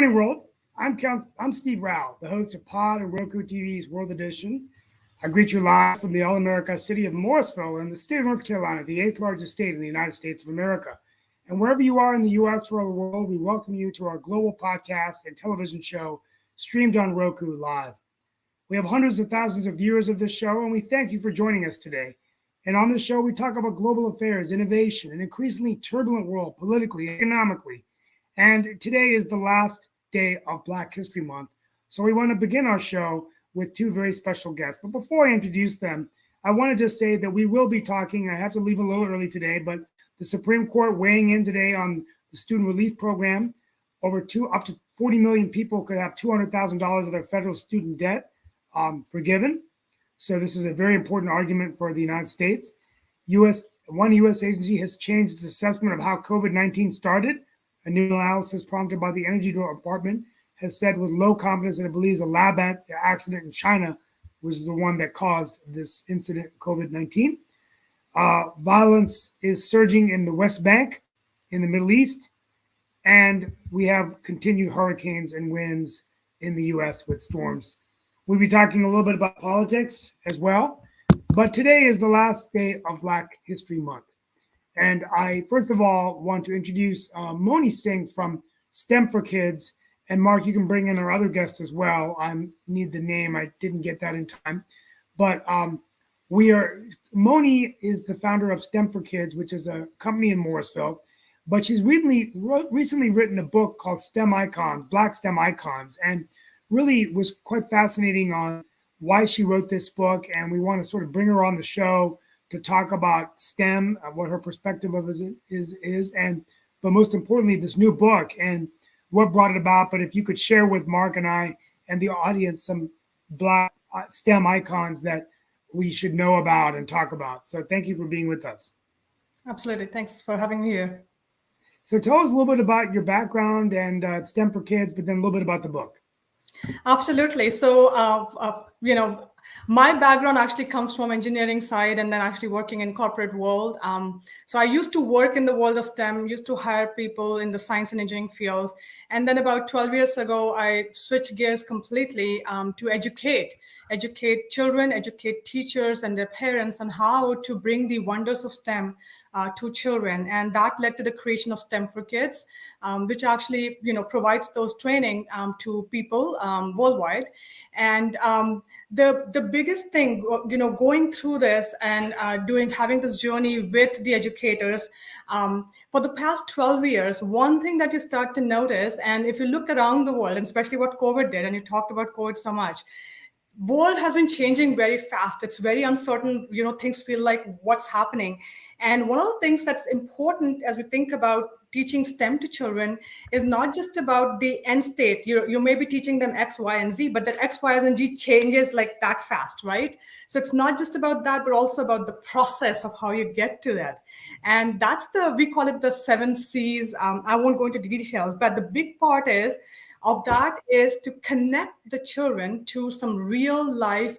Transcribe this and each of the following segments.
morning, world. I'm Steve Rao, the host of Pod and Roku TV's World Edition. I greet you live from the All America city of Morrisville in the state of North Carolina, the eighth largest state in the United States of America. And wherever you are in the U.S. or the world, we welcome you to our global podcast and television show streamed on Roku Live. We have hundreds of thousands of viewers of this show, and we thank you for joining us today. And on this show, we talk about global affairs, innovation, an increasingly turbulent world politically, economically. And today is the last day of Black History Month. So we want to begin our show with two very special guests. But before I introduce them, I want to just say that we will be talking, I have to leave a little early today, but the Supreme Court weighing in today on the student relief program. Up to 40 million people could have $200,000 of their federal student debt forgiven. So this is a very important argument for the United States. One U.S. agency has changed its assessment of how COVID-19 started. A new analysis prompted by the Energy Department has said with low confidence that it believes a lab accident in China was the one that caused this incident, COVID-19. Violence is surging in the West Bank, in the Middle East, and we have continued hurricanes and winds in the U.S. with storms. We'll be talking a little bit about politics as well, but today is the last day of Black History Month. And I, first of all, want to introduce Moni Singh from STEM for Kids. And Mark, you can bring in our other guest as well. I need the name. I didn't get that in time. But Moni is the founder of STEM for Kids, which is a company in Morrisville. But she's recently written a book called STEM Icons, Black STEM Icons, and really was quite fascinating on why she wrote this book. And we want to sort of bring her on the show to talk about STEM, what her perspective of is, but most importantly, this new book and what brought it about. But if you could share with Mark and I and the audience some Black STEM icons that we should know about and talk about. So thank you for being with us. Absolutely. Thanks for having me here. So tell us a little bit about your background and STEM for Kids, but then a little bit about the book. Absolutely. So, my background actually comes from engineering side and then actually working in corporate world. So I used to work in the world of STEM, used to hire people in the science and engineering fields. And then about 12 years ago, I switched gears completely to educate children, educate teachers and their parents on how to bring the wonders of STEM to children. And that led to the creation of STEM for Kids, which actually, provides those training to people worldwide. And the biggest thing, going through this and having this journey with the educators for the past 12 years, one thing that you start to notice, and if you look around the world, and especially what COVID did, and you talked about COVID so much, world has been changing very fast. It's very uncertain. Things feel like what's happening. And one of the things that's important as we think about teaching STEM to children is not just about the end state. You may be teaching them X, Y, and Z, but that X, Y, and Z changes like that fast, right? So it's not just about that, but also about the process of how you get to that. And that's we call it the 7 C's. I won't go into the details, but the big part of that is to connect the children to some real life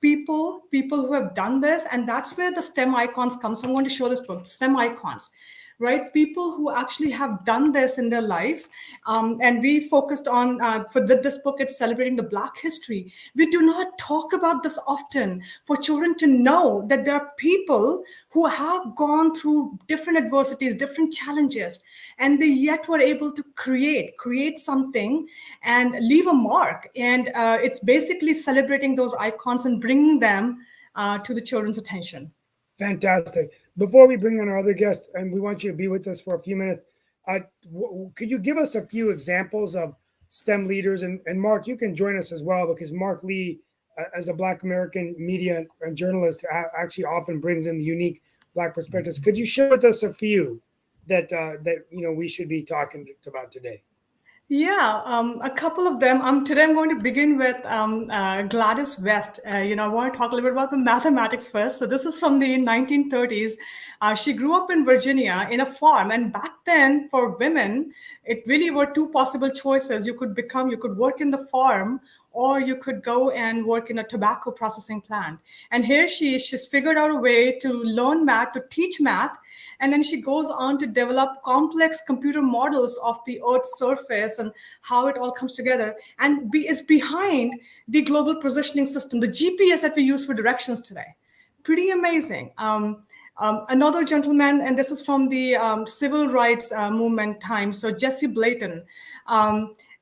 people who have done this. And that's where the STEM icons comes. So I'm going to show this book, STEM icons, right? People who actually have done this in their lives. And we focused on, this book, it's celebrating the Black history. We do not talk about this often for children to know that there are people who have gone through different adversities, different challenges, and they yet were able to create something and leave a mark. And it's basically celebrating those icons and bringing them to the children's attention. Fantastic. Before we bring on our other guest, and we want you to be with us for a few minutes, could you give us a few examples of STEM leaders? And Mark, you can join us as well, because Mark Lee, as a Black American media and journalist, actually often brings in the unique Black perspectives. Could you share with us a few that we should be talking about today? Yeah, a couple of them. Today I'm going to begin with Gladys West. I want to talk a little bit about the mathematics first. So this is from the 1930s. She grew up in Virginia in a farm. And back then, for women, it really were two possible choices. You could work in the farm, or you could go and work in a tobacco processing plant. And here she is, she's figured out a way to learn math, to teach math, and then she goes on to develop complex computer models of the Earth's surface and how it all comes together, and is behind the global positioning system, the GPS that we use for directions today. Pretty amazing. Another gentleman, and this is from the civil rights movement time, so Jesse Blayton.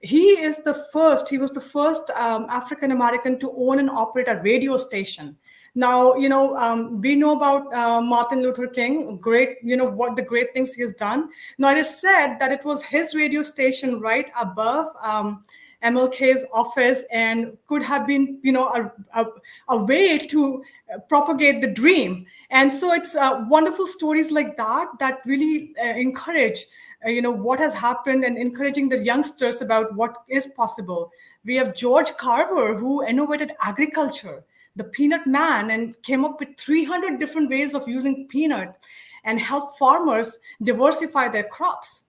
He was the first African American to own and operate a radio station. Now, we know about Martin Luther King, great, what the great things he has done. Now, it is said that it was his radio station right above MLK's office, and could have been, a way to propagate the dream. And so it's wonderful stories like that really encourage, what has happened, and encouraging the youngsters about what is possible. We have George Carver, who innovated agriculture, the peanut man, and came up with 300 different ways of using peanut and help farmers diversify their crops.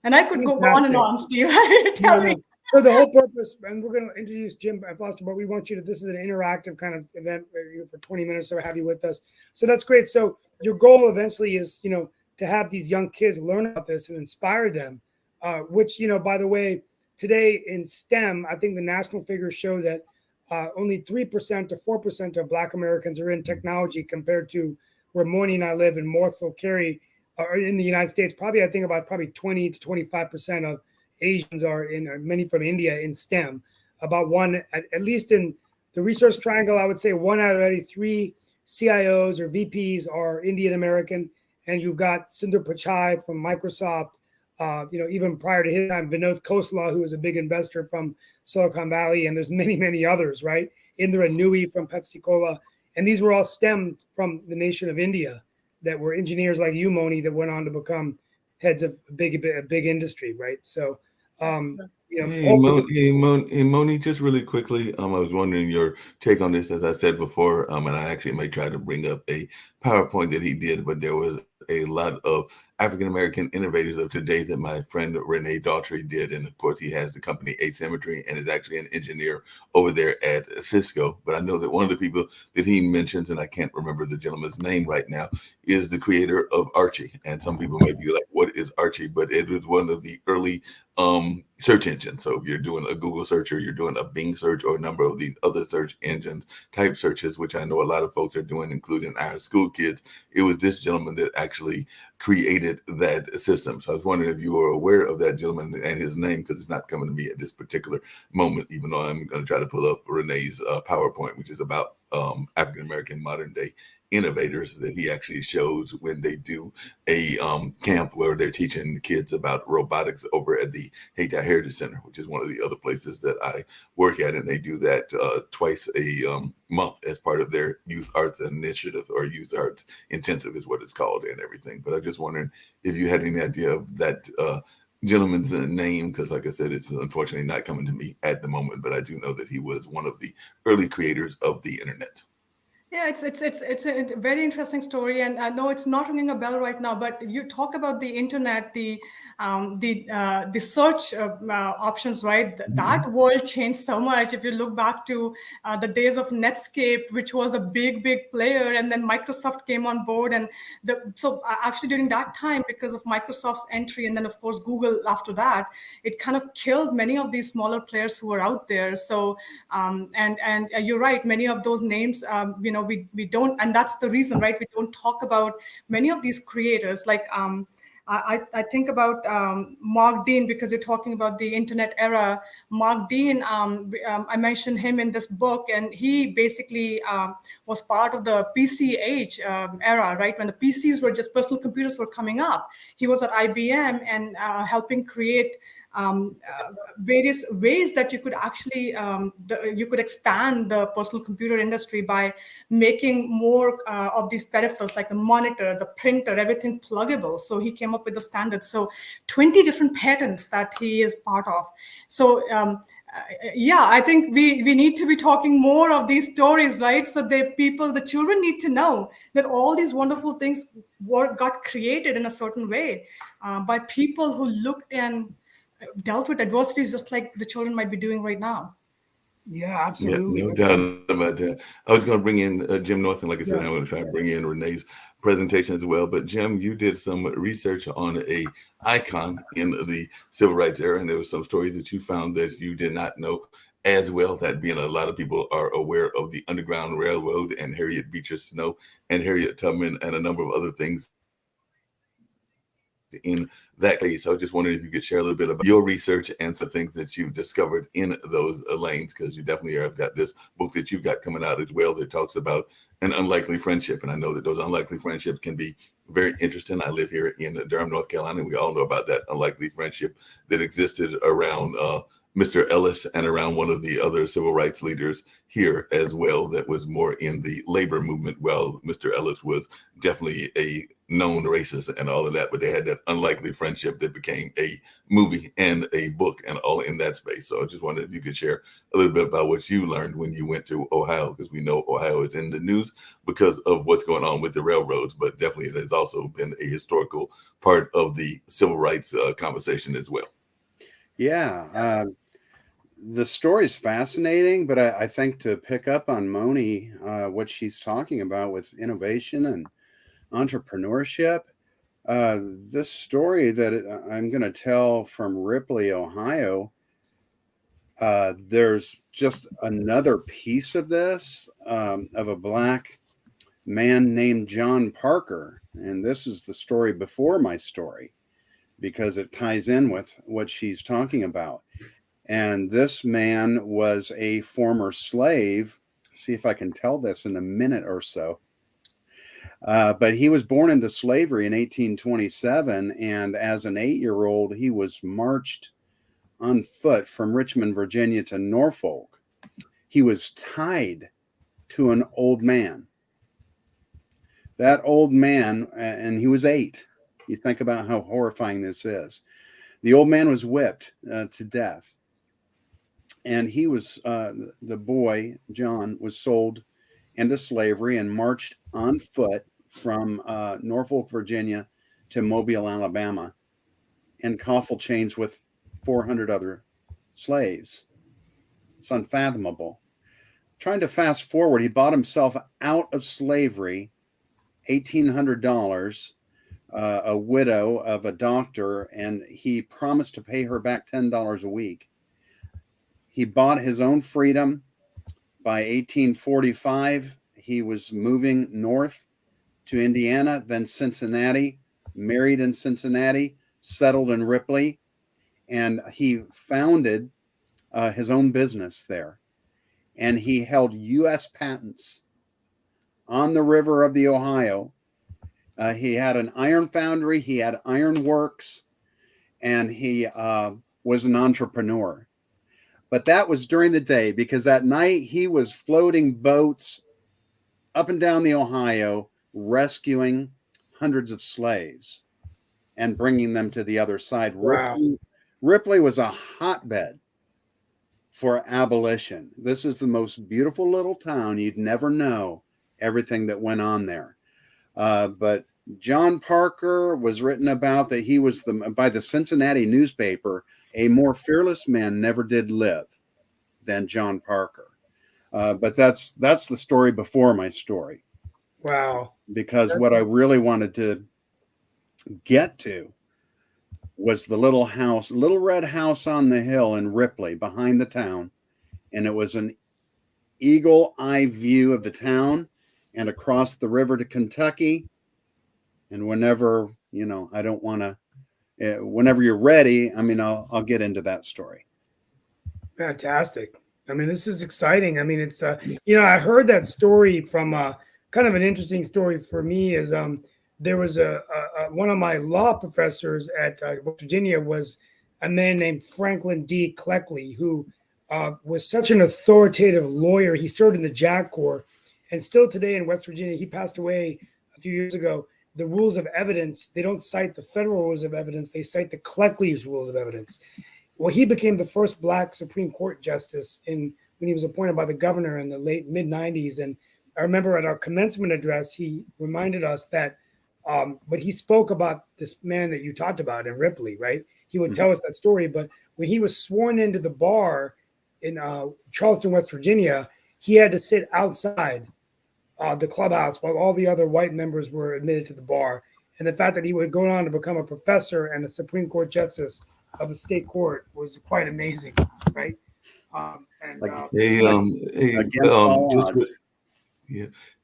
And I could go on and on, Steve. Tell me. So the whole purpose, and we're going to introduce Jim Foster, but we want you to, this is an interactive kind of event for 20 minutes, so have you with us. So that's great. So your goal eventually is, to have these young kids learn about this and inspire them, which, by the way, today in STEM, I think the national figures show that only 3% to 4% of Black Americans are in technology, compared to where Moni and I live in Morrisville, Cary, in the United States. Probably, I think about 20 to 25% of Asians are in, many from India, in STEM. About one, at least in the research triangle, I would say 1 out of every 3 CIOs or VPs are Indian American. And you've got Sundar Pichai from Microsoft, even prior to his time, Vinod Khosla, who was a big investor from Silicon Valley, and there's many, many others, right? Indra Nooyi from Pepsi Cola. And these were all stemmed from the nation of India, that were engineers like you, Moni, that went on to become heads of a big industry, right? So, Moni, just really quickly, I was wondering your take on this. As I said before, and I actually may try to bring up a PowerPoint that he did, but there was a lot of African-American innovators of today that my friend Renee Daughtry did. And of course, he has the company Asymmetry and is actually an engineer over there at Cisco. But I know that one of the people that he mentions, and I can't remember the gentleman's name right now, is the creator of Archie. And some people may be like, what is Archie? But it was one of the early search engines. So if you're doing a Google search, or you're doing a Bing search, or a number of these other search engines type searches, which I know a lot of folks are doing, including our school kids, it was this gentleman that actually created that system. So I was wondering if you were aware of that gentleman and his name, because it's not coming to me at this particular moment, even though I'm going to try to pull up Renee's PowerPoint, which is about African-American modern day innovators that he actually shows when they do a camp where they're teaching kids about robotics over at the Hayti Heritage Center, which is one of the other places that I work at. And they do that twice a month as part of their youth arts initiative, or youth arts intensive is what it's called, and everything. But I'm just wondering if you had any idea of that gentleman's name, because like I said, it's unfortunately not coming to me at the moment, but I do know that he was one of the early creators of the internet. Yeah, it's a very interesting story, and I know it's not ringing a bell right now. But you talk about the internet, the search options, right? That world changed so much. If you look back to the days of Netscape, which was a big player, and then Microsoft came on board, and so actually during that time, because of Microsoft's entry, and then of course Google after that, it kind of killed many of these smaller players who were out there. So and you're right, many of those names, we don't, and that's the reason, right? We don't talk about many of these creators. Like I think about Mark Dean, because you're talking about the internet era. Mark Dean, I mentioned him in this book, and he basically was part of the PC age era, right? When the PCs were just, personal computers were coming up. He was at IBM and helping create various ways that you could actually you could expand the personal computer industry by making more of these peripherals, like the monitor, the printer, everything pluggable. So he came up with the standards. So 20 different patents that he is part of. So yeah, I think we need to be talking more of these stories, right? So the children need to know that all these wonderful things got created in a certain way by people who looked and dealt with adversities just like the children might be doing right now. Yeah, Yeah, absolutely. no doubt about that. I was going to bring in Jim North, and like I said, Yeah. I'm going to try to bring in Renee's presentation as well. But Jim, you did some research on a icon in the civil rights era, and there were some stories that you found that you did not know as well. That being a lot of people are aware of the Underground Railroad and Harriet Beecher Stowe and Harriet Tubman and a number of other things in that case. I was just wondering if you could share a little bit about your research and some things that you've discovered in those lanes, because you definitely have got this book that you've got coming out as well that talks about an unlikely friendship. And I know that those unlikely friendships can be very interesting. I live here in Durham, North Carolina, and we all know about that unlikely friendship that existed around Mr. Ellis and around one of the other civil rights leaders here as well that was more in the labor movement. Well, Mr. Ellis was definitely a known racist and all of that, but they had that unlikely friendship that became a movie and a book and all in that space. So I just wondered if you could share a little bit about what you learned when you went to Ohio, because we know Ohio is in the news because of what's going on with the railroads, but definitely it has also been a historical part of the civil rights conversation as well. Yeah, the story is fascinating, but I think to pick up on Moni, what she's talking about with innovation and entrepreneurship, this story that I'm going to tell from Ripley, Ohio, there's just another piece of this, of a Black man named John Parker. And this is the story before my story, because it ties in with what she's talking about. And this man was a former slave. See if I can tell this in a minute or so. But he was born into slavery in 1827. And as an 8-year-old, he was marched on foot from Richmond, Virginia to Norfolk. He was tied to an old man. That old man, and he was 8. You think about how horrifying this is. The old man was whipped to death. And he was, the boy, John, was sold into slavery and marched on foot from Norfolk, Virginia to Mobile, Alabama, in coffle chains with 400 other slaves. It's unfathomable. Trying to fast forward, he bought himself out of slavery, $1,800, a widow of a doctor, and he promised to pay her back $10 a week. He bought his own freedom. By 1845, he was moving north to Indiana, then Cincinnati, married in Cincinnati, settled in Ripley, and he founded his own business there. And he held U.S. patents on the river of the Ohio. He had an iron foundry, he had iron works, and he was an entrepreneur. But that was during the day, because at night he was floating boats up and down the Ohio, rescuing hundreds of slaves and bringing them to the other side. Wow. Ripley was a hotbed for abolition. This is the most beautiful little town. You'd never know everything that went on there. But John Parker was written about that he was by the Cincinnati newspaper, a more fearless man never did live than John Parker. But that's the story before my story. Wow. Because what I really wanted to get to was the little red house on the hill in Ripley behind the town. And it was an eagle eye view of the town and across the river to Kentucky. And whenever, I don't want to, whenever you're ready, I'll get into that story. Fantastic. This is exciting. It's, I heard that story from kind of an interesting story for me is there was one of my law professors at Virginia was a man named Franklin D. Cleckley, who was such an authoritative lawyer. He served in the JAG Corps, and still today in West Virginia, he passed away a few years ago. The rules of evidence, they don't cite the federal rules of evidence, they cite the Cleckley's rules of evidence. Well, he became the first Black Supreme Court justice when he was appointed by the governor in the mid-90s. And I remember at our commencement address, he reminded us that But he spoke about this man that you talked about in Ripley, right? He would tell us that story. But when he was sworn into the bar in Charleston, West Virginia, he had to sit outside the clubhouse while all the other white members were admitted to the bar. And the fact that he would go on to become a professor and a Supreme Court justice of the state court was quite amazing, right?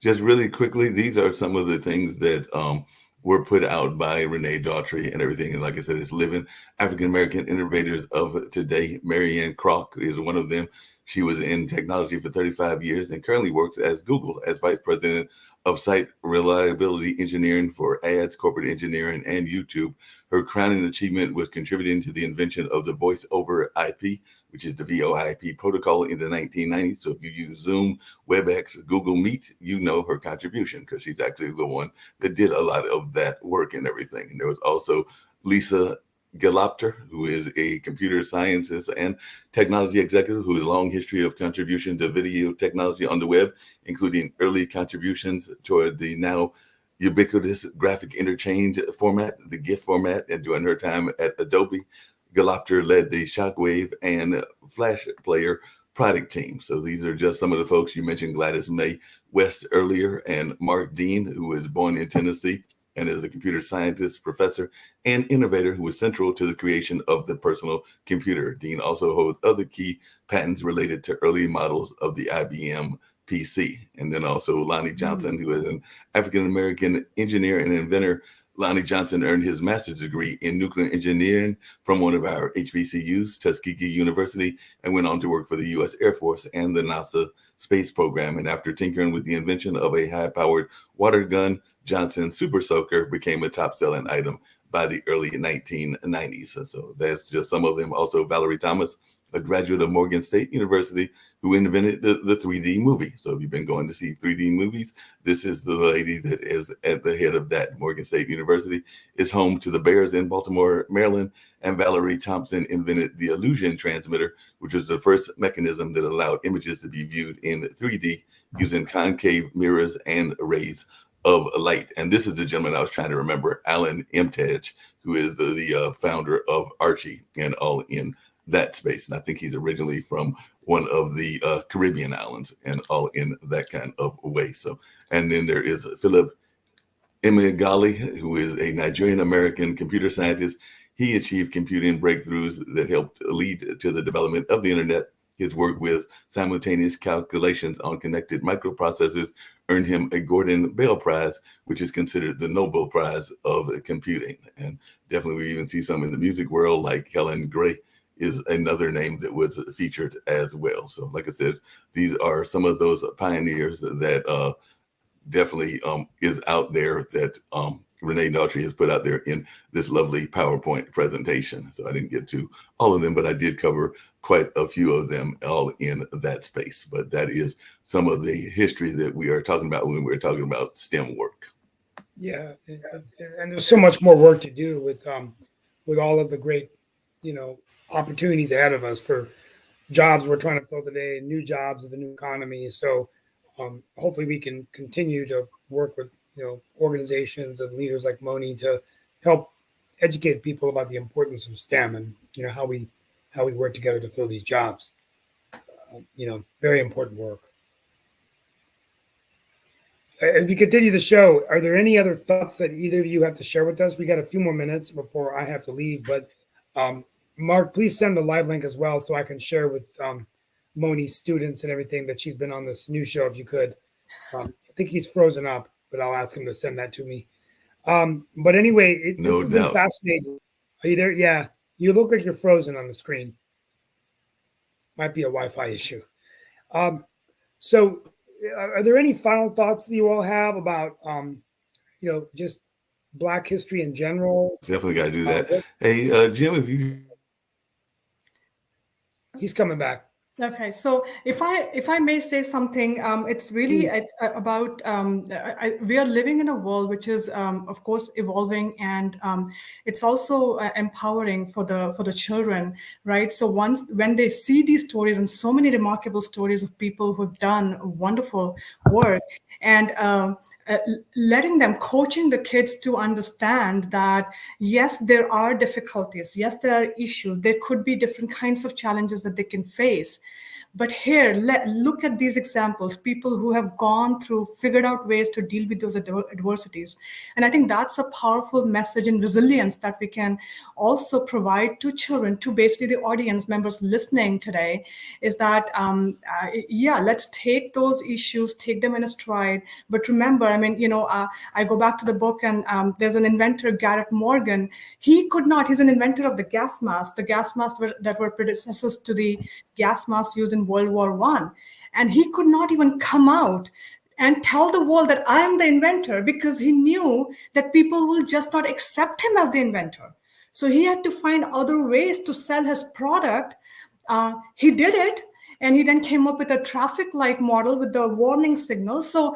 Just really quickly, these are some of the things that were put out by Renee Daughtry and everything. And like I said, it's living African American innovators of today. Marianne Kroc is one of them. She was in technology for 35 years and currently works as Google as vice president of site reliability engineering for ads, corporate engineering, and YouTube. Her crowning achievement was contributing to the invention of the voice over IP, which is the VoIP protocol in the 1990s. So if you use Zoom, WebEx, Google Meet, you know her contribution because she's actually the one that did a lot of that work and everything. And there was also Lisa Gelapter, who is a computer scientist and technology executive who has a long history of contribution to video technology on the web, including early contributions toward the now ubiquitous graphic interchange format, the GIF format, and during her time at Adobe, Gelapter led the Shockwave and Flash Player product team. So these are just some of the folks. You mentioned Gladys May West earlier and Mark Dean, who was born in Tennessee and is a computer scientist, professor, and innovator who was central to the creation of the personal computer. Dean also holds other key patents related to early models of the IBM PC. And then also Lonnie Johnson, who is an African-American engineer and inventor. Lonnie Johnson earned his master's degree in nuclear engineering from one of our HBCUs, Tuskegee University, and went on to work for the U.S. Air Force and the NASA space program. And after tinkering with the invention of a high-powered water gun, Johnson's Super Soaker became a top-selling item by the early 1990s. And so that's just some of them. Also, Valerie Thomas, a graduate of Morgan State University, who invented the 3D movie. So if you've been going to see 3D movies, this is the lady that is at the head of that. Morgan State University is home to the Bears in Baltimore, Maryland, and Valerie Thompson invented the illusion transmitter, which was the first mechanism that allowed images to be viewed in 3D using concave mirrors and arrays of light. And this is the gentleman I was trying to remember, Alan Emtage, who is the founder of Archie and all in that space. And I think he's originally from one of the Caribbean islands and all in that kind of way. So, and then there is Philip Emeagwali, who is a Nigerian-American computer scientist. He achieved computing breakthroughs that helped lead to the development of the internet. His work with simultaneous calculations on connected microprocessors earned him a Gordon Bell Prize, which is considered the Nobel Prize of computing. And definitely we even see some in the music world, like Helen Gray is another name that was featured as well. So like I said, these are some of those pioneers that definitely is out there that Renee Daughtry has put out there in this lovely PowerPoint presentation. So I didn't get to all of them, but I did cover quite a few of them all in that space. But that is some of the history that we are talking about when we're talking about STEM work. Yeah, and there's so much more work to do with all of the great, opportunities ahead of us for jobs we're trying to fill today, new jobs of the new economy. So hopefully we can continue to work with organizations and leaders like Moni to help educate people about the importance of STEM and how we work together to fill these jobs. Very important work. As we continue the show, are there any other thoughts that either of you have to share with us? We got a few more minutes before I have to leave, but Mark, please send the live link as well so I can share with Moni's students and everything that she's been on this new show, if you could. I think he's frozen up, but I'll ask him to send that to me. But anyway, this has been fascinating. Are you there? Yeah, you look like you're frozen on the screen. Might be a Wi-Fi issue. So are there any final thoughts that you all have about, just Black history in general? Definitely got to do that. Hey, Jim, if you... He's coming back. Okay, so if I may say something, it's really about we are living in a world which is, of course, evolving, and it's also empowering for the children, right? So when they see these stories and so many remarkable stories of people who've done wonderful work, and letting them, coaching the kids to understand that, yes, there are difficulties. Yes, there are issues. There could be different kinds of challenges that they can face. But here, look at these examples, people who have gone through, figured out ways to deal with those adversities. And I think that's a powerful message in resilience that we can also provide to children, to basically the audience members listening today, is that, let's take those issues, take them in a stride. But remember, I go back to the book, and there's an inventor, Garrett Morgan. He's an inventor of the gas masks that were predecessors to the gas masks used in World War I. And he could not even come out and tell the world that I am the inventor, because he knew that people will just not accept him as the inventor. So he had to find other ways to sell his product. He did it, and he then came up with a traffic light model with the warning signal. So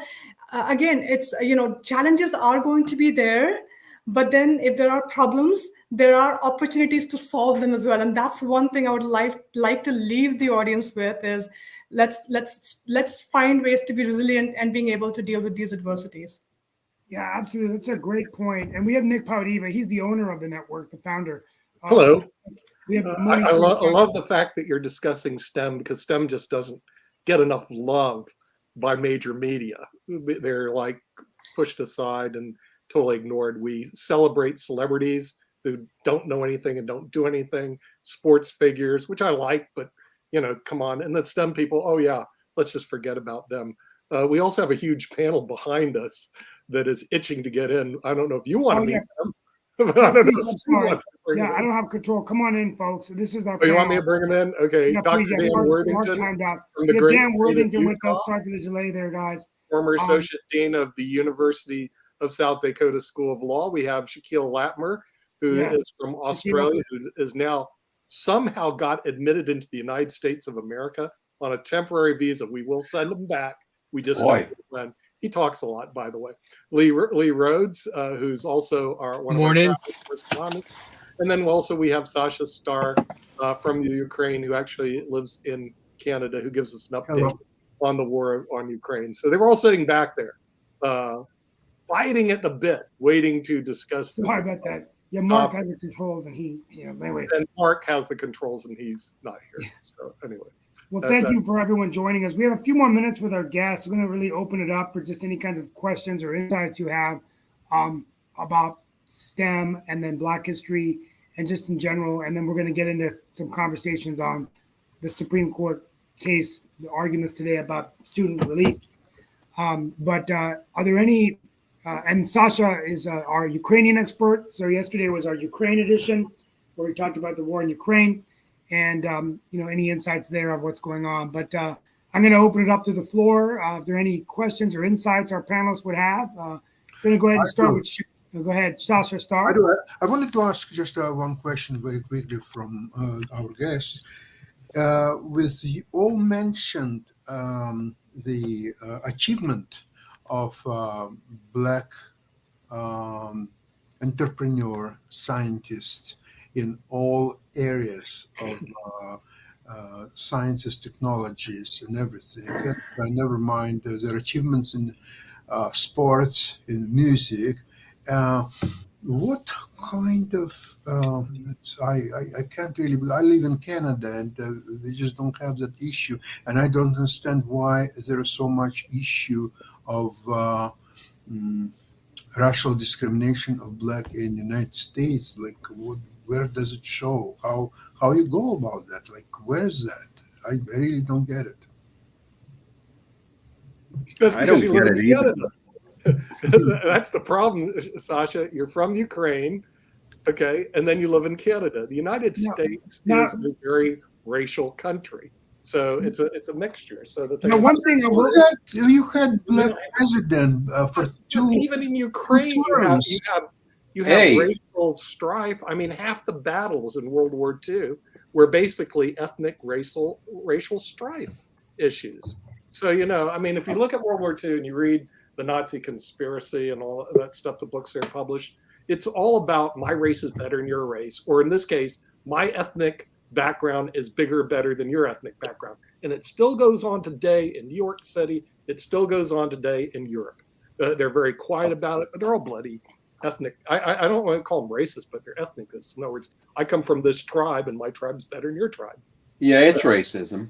again, it's, challenges are going to be there, but then if there are problems, there are opportunities to solve them as well. And that's one thing I would like to leave the audience with, is let's find ways to be resilient and being able to deal with these adversities. Yeah, absolutely. That's a great point. And we have Nick Paudiva. He's the owner of the network, the founder. Hello. We have I love the fact that you're discussing STEM, because STEM just doesn't get enough love by major media. They're like pushed aside and totally ignored. We celebrate celebrities who don't know anything and don't do anything, sports figures, which I like, but come on. And the STEM people, oh yeah, let's just forget about them. We also have a huge panel behind us that is itching to get in. I don't know if you want to meet them. But I don't know if Stu wants to bring them I don't have control. Come on in, folks. This is our panel. You want me to bring them in? Okay. Yeah, Dr. please, Dan Worthington. From the great Dan Worthington with us. Sorry for the delay there, guys. Former Associate Dean of the University of South Dakota School of Law. We have Shaquille Latmer, who is from Australia, who is now somehow got admitted into the United States of America on a temporary visa. We will send him back. We just when he talks a lot, by the way. Lee Rhodes, who's also one of our correspondents, and then also we have Sasha Starr from the Ukraine, who actually lives in Canada, who gives us an update on the war on Ukraine. So they were all sitting back there, biting at the bit, waiting to discuss. Sorry about that. Yeah, Mark has the controls, and anyway. And Mark has the controls, and he's not here. So anyway. Well, thank you for everyone joining us. We have a few more minutes with our guests. We're going to really open it up for just any kinds of questions or insights you have about STEM and then Black history and just in general. And then we're going to get into some conversations on the Supreme Court case, the arguments today about student relief. But are there any and Sasha is our Ukrainian expert. So yesterday was our Ukraine edition, where we talked about the war in Ukraine and, any insights there of what's going on. But I'm going to open it up to the floor. If there are any questions or insights our panelists would have, I'm going to go ahead and start with you. Go ahead, Sasha, start. I wanted to ask just one question very quickly from our guests. With you all mentioned the achievement of Black entrepreneur scientists in all areas of sciences, technologies, and everything. Never mind their achievements in sports, in music. What kind of I can't really. I live in Canada, and they just don't have that issue, and I don't understand why there is so much issue of racial discrimination of Black in the United States. Like, where does it show? How you go about that? Like, where is that? I really don't get it. I don't get it either. That's the problem, Sasha. You're from Ukraine, okay, and then you live in Canada. The United States is a very racial country, so it's a mixture. So one thing you had Black president for two. Even in Ukraine, you have racial strife. I mean, half the battles in World War II were basically ethnic, racial strife issues. So I mean, if you look at World War II and you read the Nazi conspiracy and all that stuff, the books they're published, it's all about my race is better than your race, or in this case, my ethnic background is bigger or better than your ethnic background. And it still goes on today in New York City. It still goes on today in Europe. They're very quiet about it, but they're all bloody ethnic. I don't want to call them racist, but they're ethnicists. In other words, I come from this tribe, and my tribe's better than your tribe. Yeah, it's racism.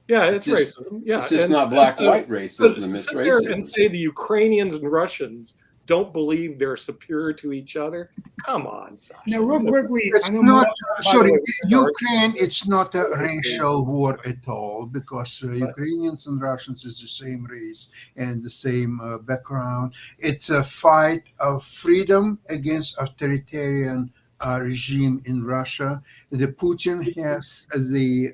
Yeah, it's just, racism. Yeah, it's just and not black-white racism. It's sit there and racism. say the Ukrainians and Russians don't believe they're superior to each other. Come on, Sasha. Now, real quickly, It's I know not, by the sorry, way, Ukraine, it's not a racial war at all, because Ukrainians and Russians is the same race and the same background. It's a fight of freedom against authoritarian regime in Russia. The Putin has the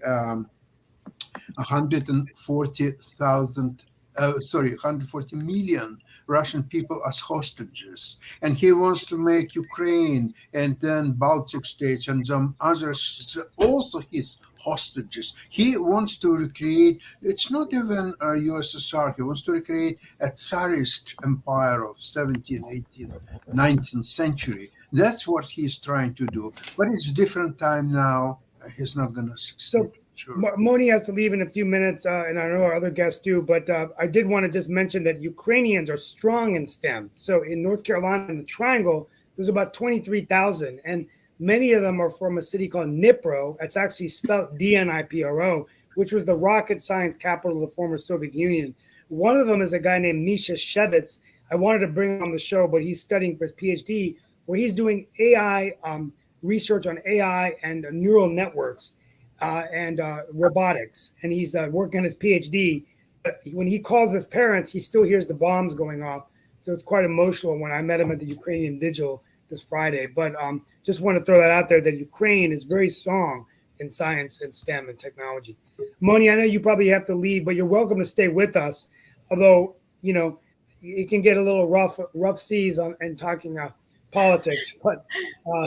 140 million Russian people as hostages, and he wants to make Ukraine and then Baltic states and some others also his hostages. He wants to recreate, it's not even USSR, he wants to recreate a Tsarist empire of 17th, 18th, 19th century. That's what he's trying to do, but it's different time now. He's not going to succeed. So, Moni has to leave in a few minutes, and I know our other guests do, but I did want to just mention that Ukrainians are strong in STEM. So in North Carolina, in the Triangle, there's about 23,000, and many of them are from a city called Dnipro. It's actually spelled DNIPRO, which was the rocket science capital of the former Soviet Union. One of them is a guy named Misha Shevitz. I wanted to bring him on the show, but he's studying for his PhD, where he's doing AI research on AI and neural networks. And robotics, and he's working on his PhD. But when he calls his parents, he still hears the bombs going off. So it's quite emotional when I met him at the Ukrainian Vigil this Friday. But just want to throw that out there, that Ukraine is very strong in science and STEM and technology. Moni, I know you probably have to leave, but you're welcome to stay with us. Although, you know, it can get a little rough seas on and talking politics, but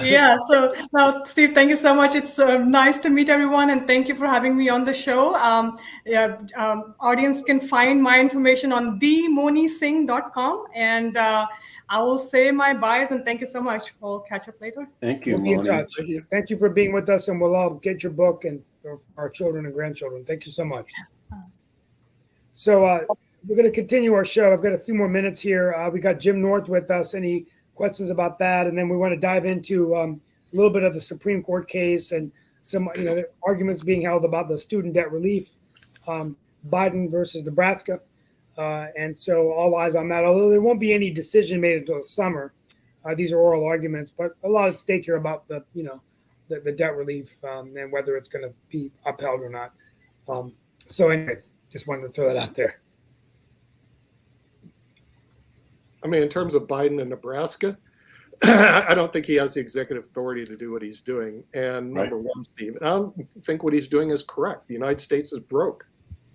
yeah. So now, Steve, thank you so much. It's nice to meet everyone, and thank you for having me on the show. Audience can find my information on themonisingh.com, and I will say my byes, and thank you so much. We'll catch up later. Thank you, we'll be in Moni. touch. Thank you for being with us, and we'll all get your book and our children and grandchildren. Thank you so much. So we're going to continue our show. I've got a few more minutes here. We got Jim North with us. Any questions about that? And then we want to dive into a little bit of the Supreme Court case and some, the arguments being held about the student debt relief, Biden versus Nebraska. And so all eyes on that, although there won't be any decision made until the summer. These are oral arguments, but a lot at stake here about the debt relief and whether it's going to be upheld or not. So anyway, just wanted to throw that out there. I mean, in terms of Biden and Nebraska, I don't think he has the executive authority to do what he's doing. And number one, Steve, I don't think what he's doing is correct. The United States is broke.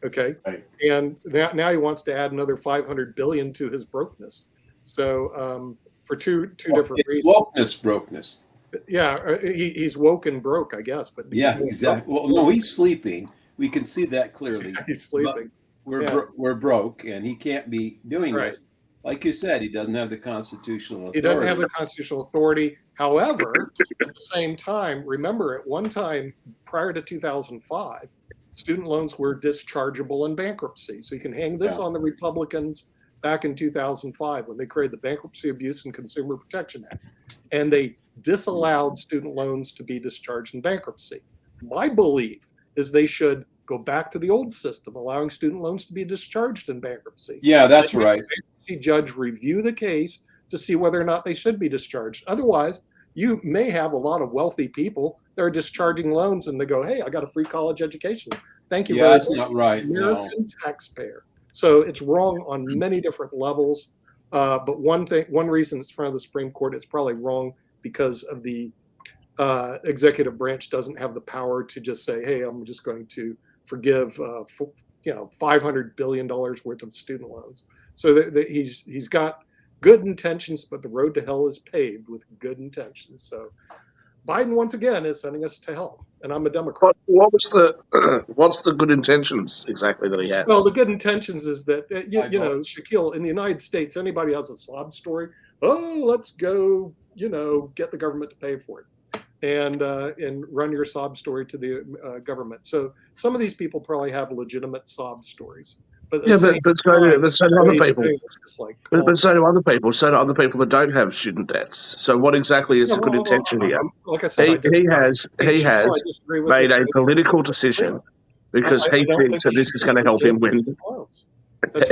Okay. Right. And now he wants to add another $500 billion to his brokenness. So for two different reasons. Brokenness. Yeah. He's woke and broke, I guess. But yeah, exactly. Well, no, he's sleeping. We can see that clearly. He's sleeping. We're broke, and he can't be doing this. Like you said, he doesn't have the constitutional authority. He doesn't have the constitutional authority. However, at the same time, remember at one time prior to 2005, student loans were dischargeable in bankruptcy. So you can hang this on the Republicans back in 2005 when they created the Bankruptcy Abuse and Consumer Protection Act. And they disallowed student loans to be discharged in bankruptcy. My belief is they should go back to the old system, allowing student loans to be discharged in bankruptcy. Yeah, that's right. Judge review the case to see whether or not they should be discharged. Otherwise, you may have a lot of wealthy people that are discharging loans and they go, hey, I got a free college education. Thank you very much. That's not right. American taxpayer. So it's wrong on many different levels. But one reason it's in front of the Supreme Court, it's probably wrong because of the executive branch doesn't have the power to just say, hey, I'm just going to forgive $500 billion worth of student loans. So he's got good intentions, but the road to hell is paved with good intentions. So Biden, once again, is sending us to hell, and I'm a Democrat. What's the good intentions exactly that he has? Well, the good intentions is that, Shaquille, in the United States, anybody has a sob story, oh, let's go, get the government to pay for it. And run your sob story to the government. So some of these people probably have legitimate sob stories. Yeah, but so do other people. But so do other people. So do other people that don't have student debts. So what exactly is the good intention here? Like I said, He has made a political decision because he thinks that this is going to help him win.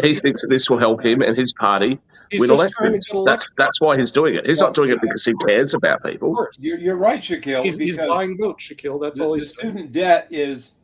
He thinks that this will help him and his party win elections. That's why he's doing it. He's not doing it because he cares about people. You're right, Shaquille. He's buying votes, Shaquille. That's all he's doing. Student debt is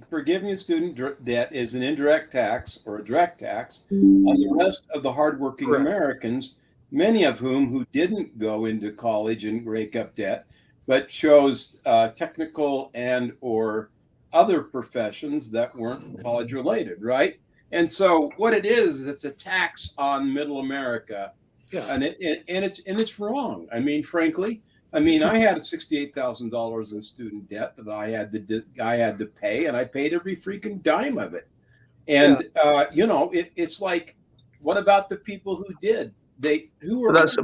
forgiving of student debt is an indirect tax or a direct tax on the rest of the hardworking Americans, many of who didn't go into college and rake up debt, but chose technical and or other professions that weren't college related, right? And so what it is, it's a tax on middle America, and it's wrong. I mean, frankly, I had $68,000 in student debt that I had to pay, and I paid every freaking dime of it. And it's like, what about the people who did? That's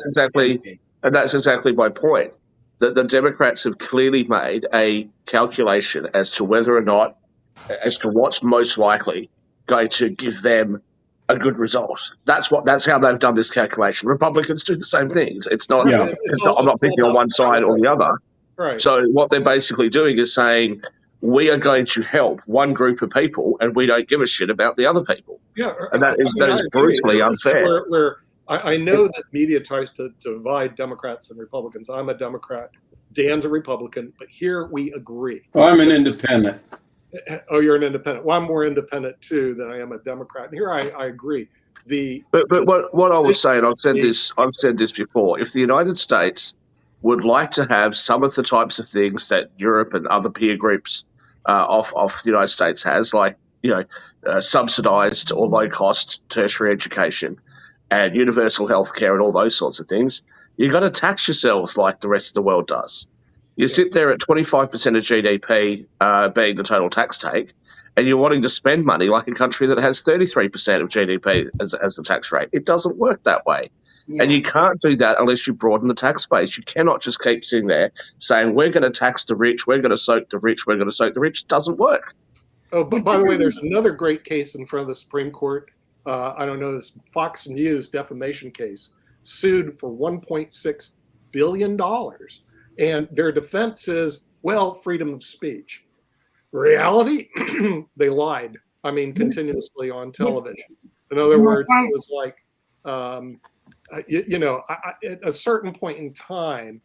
exactly my point. That the Democrats have clearly made a calculation as to whether or not, as to what's most likely going to give them a good result. That's how they've done this calculation. Republicans do the same things. It's not. Yeah. I'm not picking on one side or the other. Right. So what they're basically doing is saying we are going to help one group of people, and we don't give a shit about the other people. Yeah, and that is brutally unfair. Where I know that media tries to divide Democrats and Republicans. I'm a Democrat. Dan's a Republican, but here we agree. Well, I'm an independent. Oh, you're an independent. Well, I'm more independent too than I am a Democrat. And here I agree. But what I was saying, I've said this before. If the United States would like to have some of the types of things that Europe and other peer groups of the United States has, like subsidized or low cost tertiary education and universal health care and all those sorts of things, you've got to tax yourselves like the rest of the world does. You sit there at 25% of GDP being the total tax take, and you're wanting to spend money like a country that has 33% of GDP as the tax rate. It doesn't work that way. Yeah. And you can't do that unless you broaden the tax base. You cannot just keep sitting there saying, we're going to tax the rich, we're going to soak the rich, we're going to soak the rich. It doesn't work. Oh, but by the way, there's another great case in front of the Supreme Court. I don't know, this Fox News defamation case, sued for $1.6 billion. And their defense is, well, freedom of speech. Reality, they lied. Continuously on television. In other words, it was like, at a certain point in time,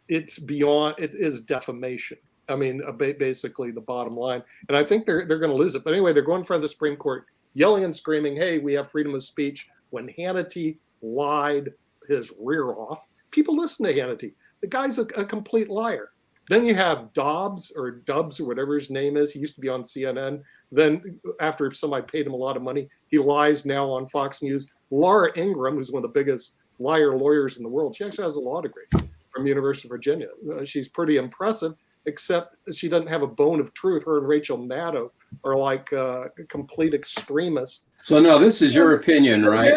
it is defamation. Basically the bottom line. And I think they're going to lose it. But anyway, they're going in front of the Supreme Court, yelling and screaming, hey, we have freedom of speech. When Hannity lied his rear off, people listen to Hannity. The guy's a complete liar. Then you have Dubs or whatever his name is. He used to be on CNN. Then after somebody paid him a lot of money, he lies now on Fox News. Laura Ingraham, who's one of the biggest liar lawyers in the world, she actually has a law degree from University of Virginia. She's pretty impressive, except she doesn't have a bone of truth. Her and Rachel Maddow are like complete extremists. So no, this is your opinion, right?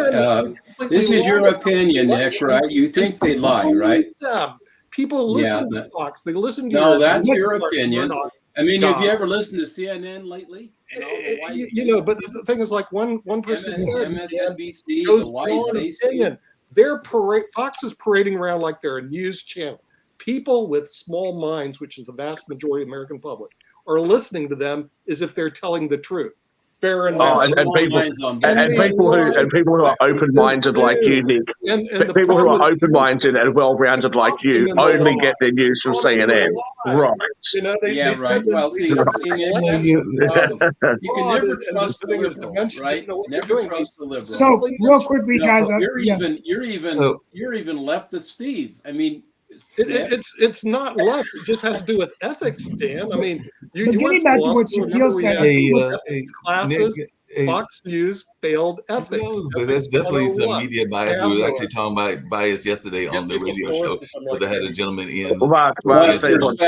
This is your opinion, Nick, right? You think they lie, right? People listen to Fox. They listen to No, that's your opinion. Have you ever listened to CNN lately? But the thing is, like one person said, MSNBC, goes the lies they opinion. Fox is parading around like they're a news channel. People with small minds, which is the vast majority of the American public, are listening to them as if they're telling the truth. Fair enough. And people who are open-minded like you, Nick. People who are open-minded and well-rounded like you only get their news from CNN. Right. Right. Well, see, you can never trust the liberal, right? Never trust the liberal. So, real quickly, guys. You're even left of Steve. It's not left. It just has to do with ethics, Dan. You getting back to what Shaquille said, classes. Fox News failed ethics. But there's definitely some media bias. We were actually talking about bias yesterday on the radio show because I had a gentleman in. Mark Steve wants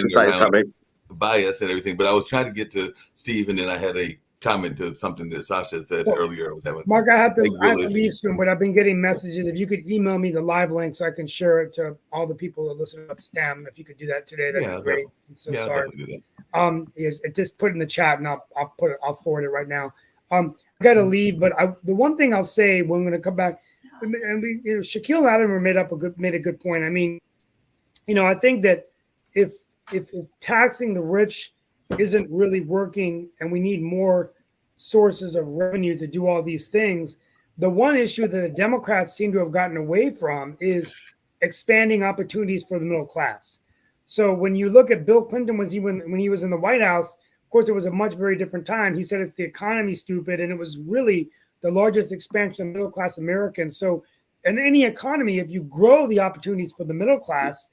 to say something. Bias and everything, but I was trying to get to Steve, and then I had a comment to something that Sasha said earlier. I was having Mark, I have to issue. leave soon, but I've been getting messages. If you could email me the live link so I can share it to all the people that listen about STEM, if you could do that today, that'd be great. I'm so sorry. Yes, just put it in the chat and I'll forward it right now. I got to leave, but the one thing I'll say when we're going to come back, and Shaquille Latimer made a good point. I mean, I think that if taxing the rich isn't really working and we need more sources of revenue to do all these things, the one issue that the Democrats seem to have gotten away from is expanding opportunities for the middle class. So when you look at Bill Clinton, when he was in the White House, of course, it was a very different time. He said it's the economy, stupid, and it was really the largest expansion of middle class Americans. So in any economy, if you grow the opportunities for the middle class,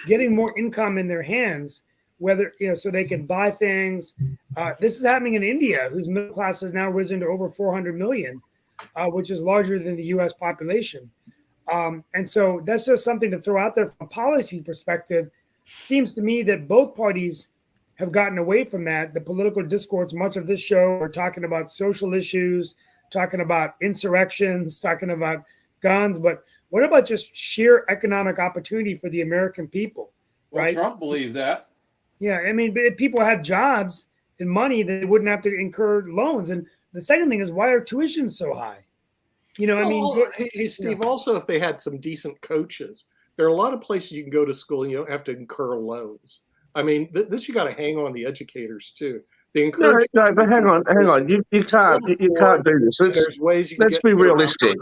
getting more income in their hands, whether so they can buy things. This is happening in India, whose middle class has now risen to over 400 million, which is larger than the U.S. population. And so that's just something to throw out there from a policy perspective. Seems to me that both parties have gotten away from that. The political discourse, much of this show, we're talking about social issues, talking about insurrections, talking about guns, but what about just sheer economic opportunity for the American people? Right? Well, Trump believed that. Yeah, I mean, but if people had jobs and money, they wouldn't have to incur loans. And the second thing is, why are tuitions so high? Hey, Steve, also, if they had some decent coaches, there are a lot of places you can go to school and you don't have to incur loans. I mean, this you got to hang on the educators too. They encourage. No, but hang on. You can't do this. There's ways you can let's be realistic.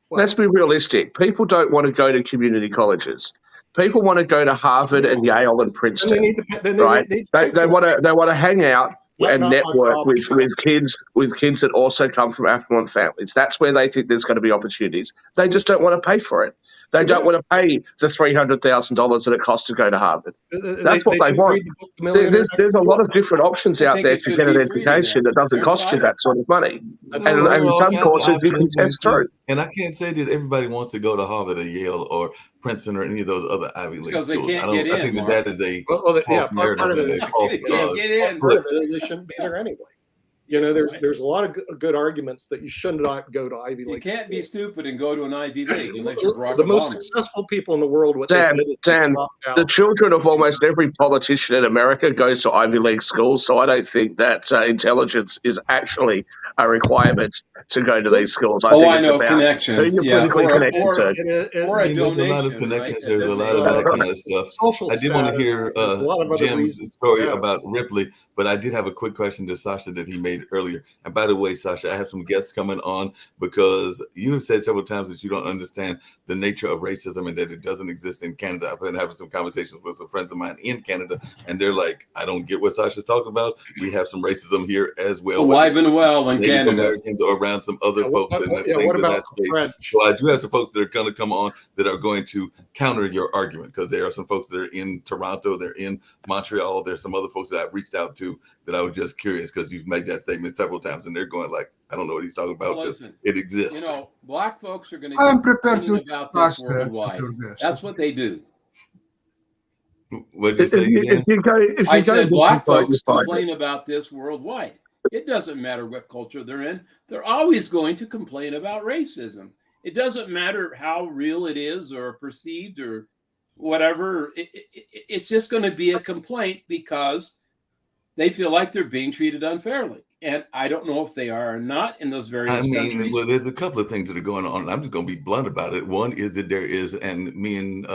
Let's be realistic. People don't want to go to community colleges. People want to go to Harvard and Yale and Princeton, right? They want to hang out and network with kids that also come from affluent families. That's where they think there's going to be opportunities. They just don't want to pay for it. They don't want to pay the $300,000 that it costs to go to Harvard. That's what they want. There's a lot of different options out there to get an education that doesn't cost you that sort of money. And some courses you can test through. And I can't say that everybody wants to go to Harvard or Yale or Princeton or any of those other Ivy League schools. Because they can't get in. I think that is a false narrative. They can't get in. They shouldn't be there anyway. There's a lot of good arguments that you should not go to Ivy League. You can't be stupid and go to an Ivy League unless you're Barack The Obama. most successful people in the world, Dan, the children of almost every politician in America goes to Ivy League schools, so I don't think that intelligence is actually a requirement to go to these schools. I think it's about connection. Who you're politically connected to. Or a There's donation. a lot of connections. Right? There's a lot of that kind of stuff. Social I did want to hear Jim's story Yeah. about Ripley, but I did have a quick question to Sasha that he made earlier. And by the way, Sasha, I have some guests coming on because you have said several times that you don't understand the nature of racism and that it doesn't exist in Canada. I've been having some conversations with some friends of mine in Canada, and they're like, I don't get what Sasha's talking about. We have some racism here as well. Alive and well in Native Canada. Americans or around some other folks. What about the French? So I do have some folks that are going to come on that are going to counter your argument because there are some folks that are in Toronto, they're in Montreal. There's some other folks that I've reached out to that I was just curious because you've made that statement several times and they're going like, I don't know what he's talking about because it exists. Black folks are going to. I'm prepared to about discuss this that. worldwide. That's what they do. What did you say again? I said black folks complain about this worldwide. It doesn't matter what culture they're in. They're always going to complain about racism. It doesn't matter how real it is or perceived or whatever. It's just going to be a complaint because they feel like they're being treated unfairly. And I don't know if they are or not in those various countries. Well, there's a couple of things that are going on. I'm just going to be blunt about it. One is that there is, and me and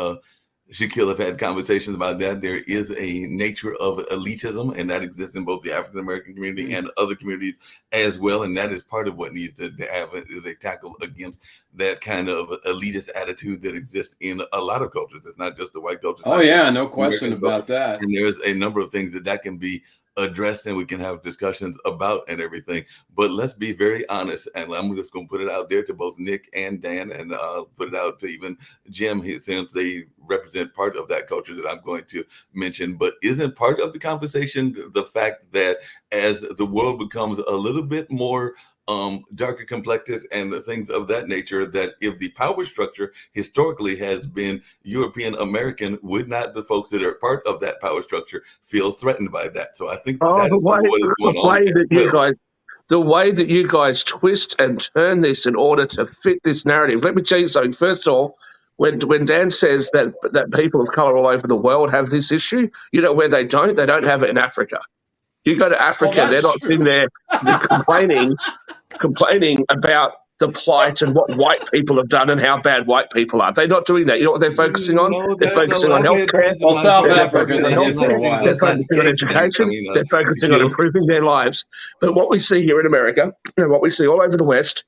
Shaquille have had conversations about that. There is a nature of elitism, and that exists in both the African American community and other communities as well. And that is part of what needs to have is a tackle against that kind of elitist attitude that exists in a lot of cultures. It's not just the white culture. Oh yeah, no question about that. And there's a number of things that can be addressed and we can have discussions about and everything. But let's be very honest, and I'm just going to put it out there to both Nick and Dan, and put it out to even Jim here, since they represent part of that culture that I'm going to mention. But isn't part of the conversation the fact that as the world becomes a little bit more darker complected and the things of that nature, that if the power structure historically has been European American, would not the folks that are part of that power structure feel threatened by that? So I think that's what is going on. the way that you guys twist and turn this in order to fit this narrative. Let me tell you something. First of all, when Dan says that people of color all over the world have this issue, you know where they don't? They don't have it in Africa. You go to Africa, they're not sitting there complaining about the plight and what white people have done and how bad white people are. They're not doing that. You know what they're focusing on? They're focusing on healthcare. Well, South Africa, they did for a while. They're focusing on education. They're focusing on improving their lives. But what we see here in America and what we see all over the West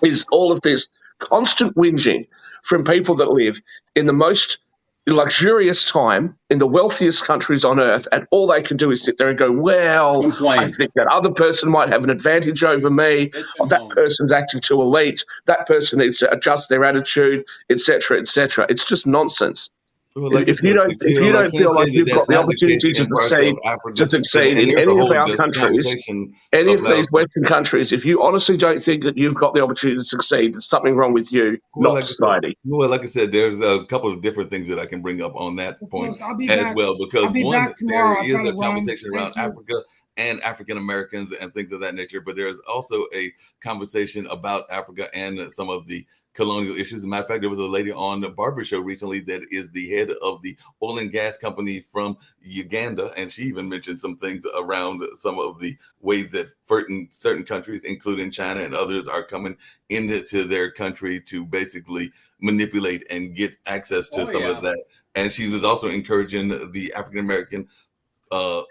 is all of this constant whinging from people that live in the most luxurious time in the wealthiest countries on earth, and all they can do is sit there and go, well, Complain. I think that other person might have an advantage over me. That person's acting too elite. That person needs to adjust their attitude, etc., etc. It's just nonsense. Well, like If you don't feel like you've got the opportunity to succeed in any of our countries, any of these Western countries, if you honestly don't think that you've got the opportunity to succeed, there's something wrong with you, not society. Well, like I said, there's a couple of different things that I can bring up on that point as well, because one, there is a conversation around Africa and African Americans and things of that nature, but there's also a conversation about Africa and some of the colonial issues. As a matter of fact, there was a lady on the Barber Show recently that is the head of the oil and gas company from Uganda, and she even mentioned some things around some of the ways that certain countries, including China and others, are coming into their country to basically manipulate and get access to some of that. And she was also encouraging the African American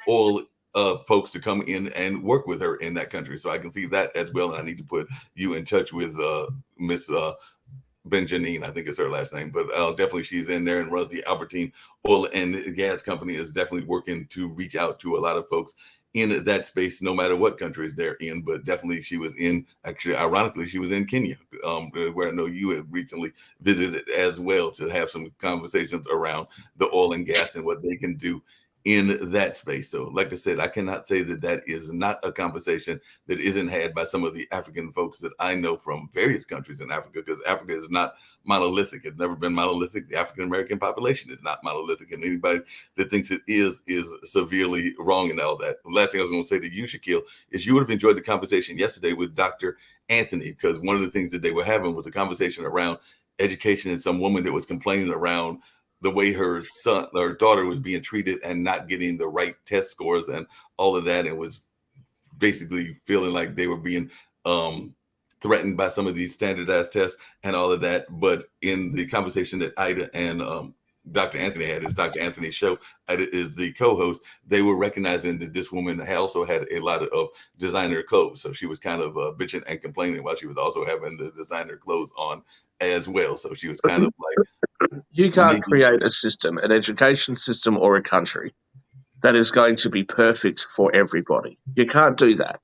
oil folks to come in and work with her in that country. So I can see that as well. And I need to put you in touch with Miss Benjanine, I think is her last name, but definitely she's in there and runs the Albertine Oil and Gas Company, is definitely working to reach out to a lot of folks in that space, no matter what countries they're in. But definitely she was in, actually, ironically, she was in Kenya, where I know you had recently visited as well, to have some conversations around the oil and gas and what they can do in that space. So like I said, I cannot say that that is not a conversation that isn't had by some of the African folks that I know from various countries in Africa, because Africa is not monolithic. It's never been monolithic. The African American population is not monolithic, and anybody that thinks it is severely wrong in all that. The last thing I was going to say to you, Shaquille, is you would have enjoyed the conversation yesterday with Dr. Anthony, because one of the things that they were having was a conversation around education and some woman that was complaining around the way her daughter was being treated and not getting the right test scores and all of that, and was basically feeling like they were being threatened by some of these standardized tests and all of that. But in the conversation that Ida and Dr. Anthony had, is Dr. Anthony's show, Ida is the co-host, they were recognizing that this woman also had a lot of designer clothes. So she was kind of bitching and complaining while she was also having the designer clothes on as well. So she was kind of like, you can't create a system, an education system or a country that is going to be perfect for everybody. You can't do that.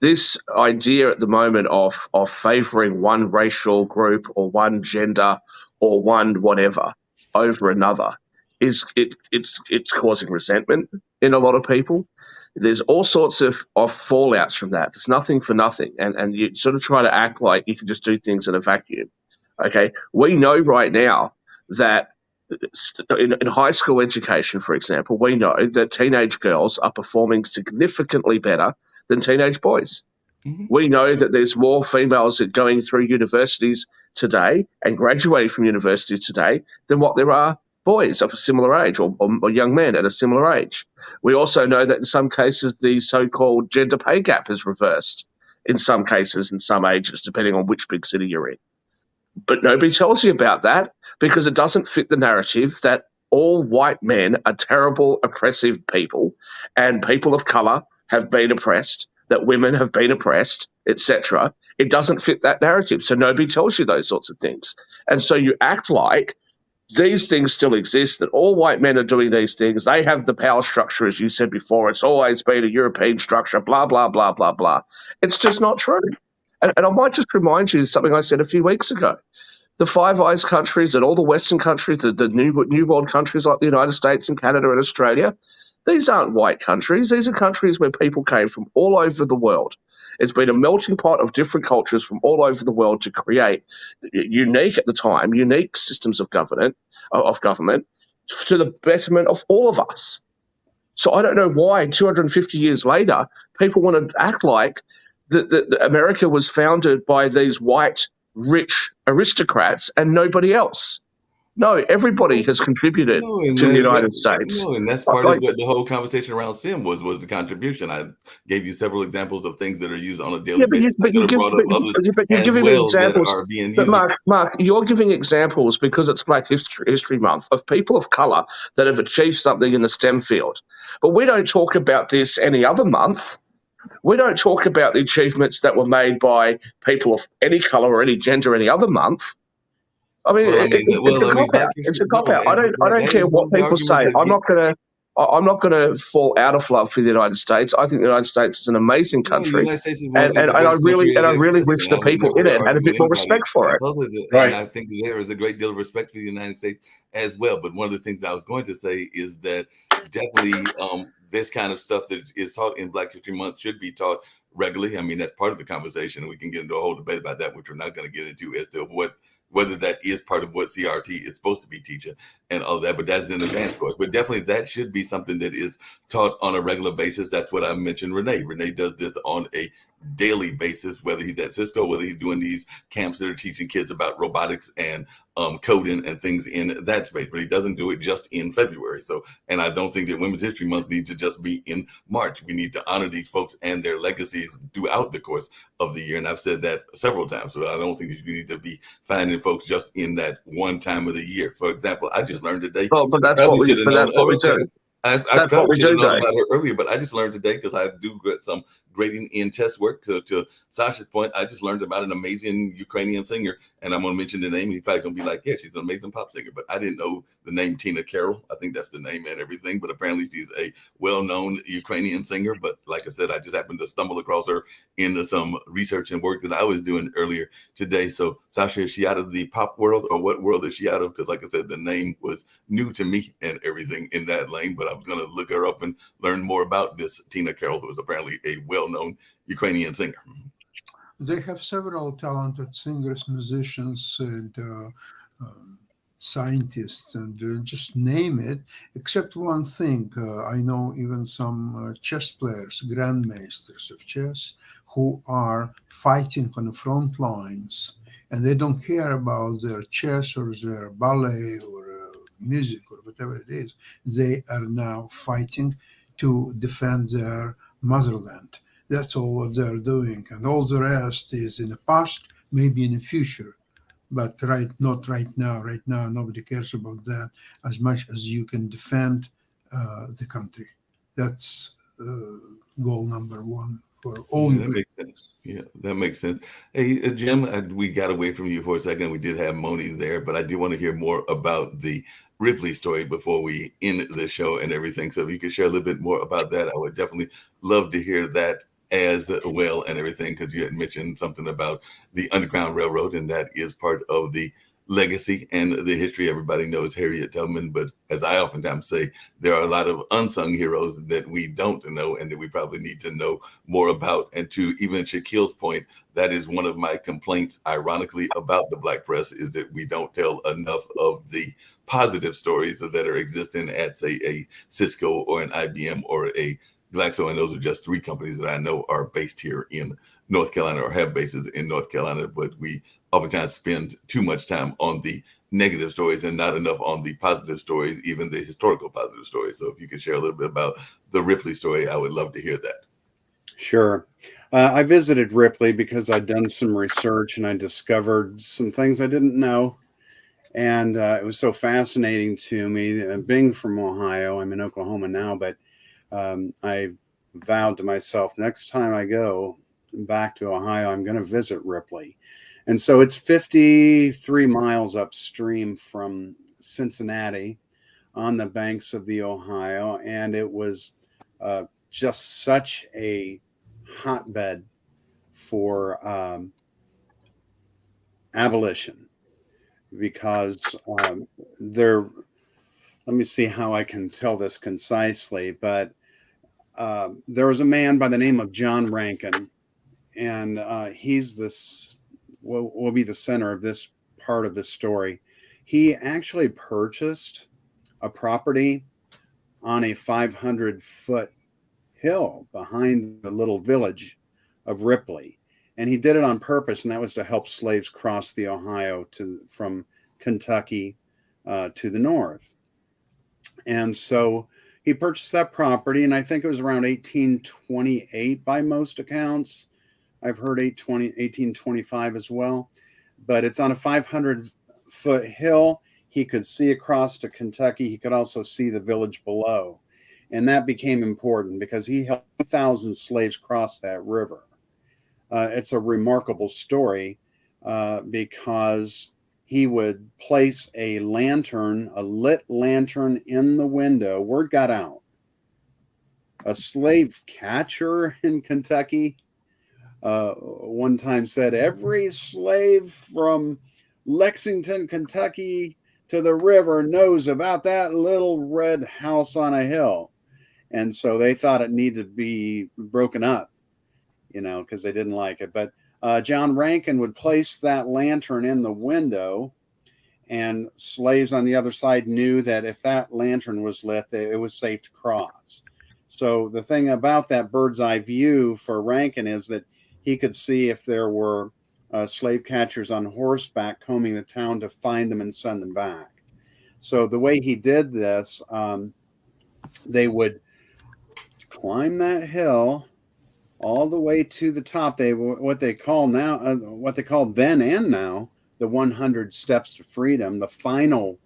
This idea at the moment of favoring one racial group or one gender or one whatever over another it's causing resentment in a lot of people. There's all sorts of fallouts from that. There's nothing for nothing. And you sort of try to act like you can just do things in a vacuum. Okay, we know right now that in high school education, for example, we know that teenage girls are performing significantly better than teenage boys. Mm-hmm. We know that there's more females going through universities today and graduating from universities today than what there are boys of a similar age, or young men at a similar age. We also know that in some cases the so-called gender pay gap is reversed in some cases, in some ages, depending on which big city you're in. But nobody tells you about that because it doesn't fit the narrative that all white men are terrible, oppressive people, and people of color have been oppressed, that women have been oppressed, etc. It doesn't fit that narrative. So nobody tells you those sorts of things. And so you act like these things still exist, that all white men are doing these things. They have the power structure, as you said before. It's always been a European structure, blah, blah, blah, blah, blah. It's just not true. And I might just remind you of something I said a few weeks ago. The Five Eyes countries and all the Western countries, the New World countries like the United States and Canada and Australia, these aren't white countries. These are countries where people came from all over the world. It's been a melting pot of different cultures from all over the world to create unique systems of government to the betterment of all of us. So I don't know why 250 years later, people want to act like America was founded by these white, rich aristocrats and nobody else. No, everybody has contributed No, and to the that, United that's States. no, and that's part of Like, what the whole conversation around SIM was the contribution. I gave you several examples of things that are used on a daily yeah, basis. I could have brought up others but you're as giving me well that examples. are being But used. Mark, you're giving examples because it's Black History Month of people of color that have achieved something in the STEM field. But we don't talk about this any other month. We don't talk about the achievements that were made by people of any color or any gender any other month. I mean, Well, I mean, it's a cop Black out. It's history. a cop No, out. I and don't that care is one what of the people arguments say. that get. I'm not gonna fall out of love for the United States. I think the United States is an amazing No, the country, United States is and the I greatest country that really exists, wish and the I would people in never it had a argue bit with more anybody respect for it. other than, and Right. I think there is a great deal of respect for the United States as well. But one of the things I was going to say is that definitely this kind of stuff that is taught in Black History Month should be taught regularly. I mean, that's part of the conversation. We can get into a whole debate about that, which we're not going to get into as to whether that is part of what CRT is supposed to be teaching and all that, but that's an advanced course. But definitely that should be something that is taught on a regular basis. That's what I mentioned Renee. Renee does this on a daily basis, whether he's at Cisco, whether he's doing these camps that are teaching kids about robotics and coding and things in that space, but he doesn't do it just in February. So, and I don't think that Women's History Month needs to just be in March. We need to honor these folks and their legacies throughout the course of the year. And I've said that several times. So I don't think that you need to be finding folks just in that one time of the year. For example, I just learned today. Well, but that's what we do. I That's what we should have do, known Dave. about her earlier, but I just learned today because I do get some grading in test work. To Sasha's point, I just learned about an amazing Ukrainian singer, and I'm going to mention the name. And he's probably going to be like, yeah, she's an amazing pop singer. But I didn't know the name Tina Carroll. I think that's the name and everything. But apparently she's a well-known Ukrainian singer. But like I said, I just happened to stumble across her in some research and work that I was doing earlier today. So Sasha, is she out of the pop world, or what world is she out of? Because like I said, the name was new to me and everything in that lane. But I was going to look her up and learn more about this Tina Carroll, who is apparently a well-known Ukrainian singer. They have several talented singers, musicians, and scientists, and just name it, except one thing. I know even some chess players, grandmasters of chess, who are fighting on the front lines, and they don't care about their chess or their ballet or music or whatever it is. They are now fighting to defend their motherland. That's all what they're doing, and all the rest is in the past, maybe in the future, but not right now. Right now, nobody cares about that as much as you can defend the country. That's goal number one for all. That makes sense. Yeah, that makes sense. Hey, Jim, we got away from you for a second. We did have Moni there, but I do want to hear more about the Ripley story before we end the show and everything. So if you could share a little bit more about that, I would definitely love to hear that as well and everything, because you had mentioned something about the Underground Railroad, and that is part of the legacy and the history. Everybody knows Harriet Tubman, but as I oftentimes say, there are a lot of unsung heroes that we don't know and that we probably need to know more about. And to even Shaquille's point, that is one of my complaints, ironically, about the Black press, is that we don't tell enough of the positive stories that are existing at, say, a Cisco or an IBM or a Glaxo, and those are just three companies that I know are based here in North Carolina or have bases in North Carolina, but we oftentimes spend too much time on the negative stories and not enough on the positive stories, even the historical positive stories. So if you could share a little bit about the Ripley story, I would love to hear that. Sure. I visited Ripley because I'd done some research and I discovered some things I didn't know. And it was so fascinating to me. Being from Ohio, I'm in Oklahoma now, but I vowed to myself, next time I go back to Ohio, I'm going to visit Ripley. And so it's 53 miles upstream from Cincinnati on the banks of the Ohio. And it was just such a hotbed for abolition, because let me see how I can tell this concisely, but there was a man by the name of John Rankin, and he's this will be the center of this part of the story. He actually purchased a property on a 500-foot hill behind the little village of Ripley. And he did it on purpose, and that was to help slaves cross the Ohio from Kentucky to the north. And so he purchased that property, and I think it was around 1828 by most accounts. I've heard 1825 as well. But it's on a 500-foot hill. He could see across to Kentucky. He could also see the village below. And that became important because he helped 1,000 slaves cross that river. It's a remarkable story because he would place a lit lantern in the window. Word got out. A slave catcher in Kentucky one time said, every slave from Lexington, Kentucky to the river knows about that little red house on a hill. And so they thought it needed to be broken up, because they didn't like it. But John Rankin would place that lantern in the window, and slaves on the other side knew that if that lantern was lit, it was safe to cross. So the thing about that bird's eye view for Rankin is that he could see if there were slave catchers on horseback combing the town to find them and send them back. So the way he did this, they would climb that hill all the way to the top. What they call then and now the 100 steps to freedom, the final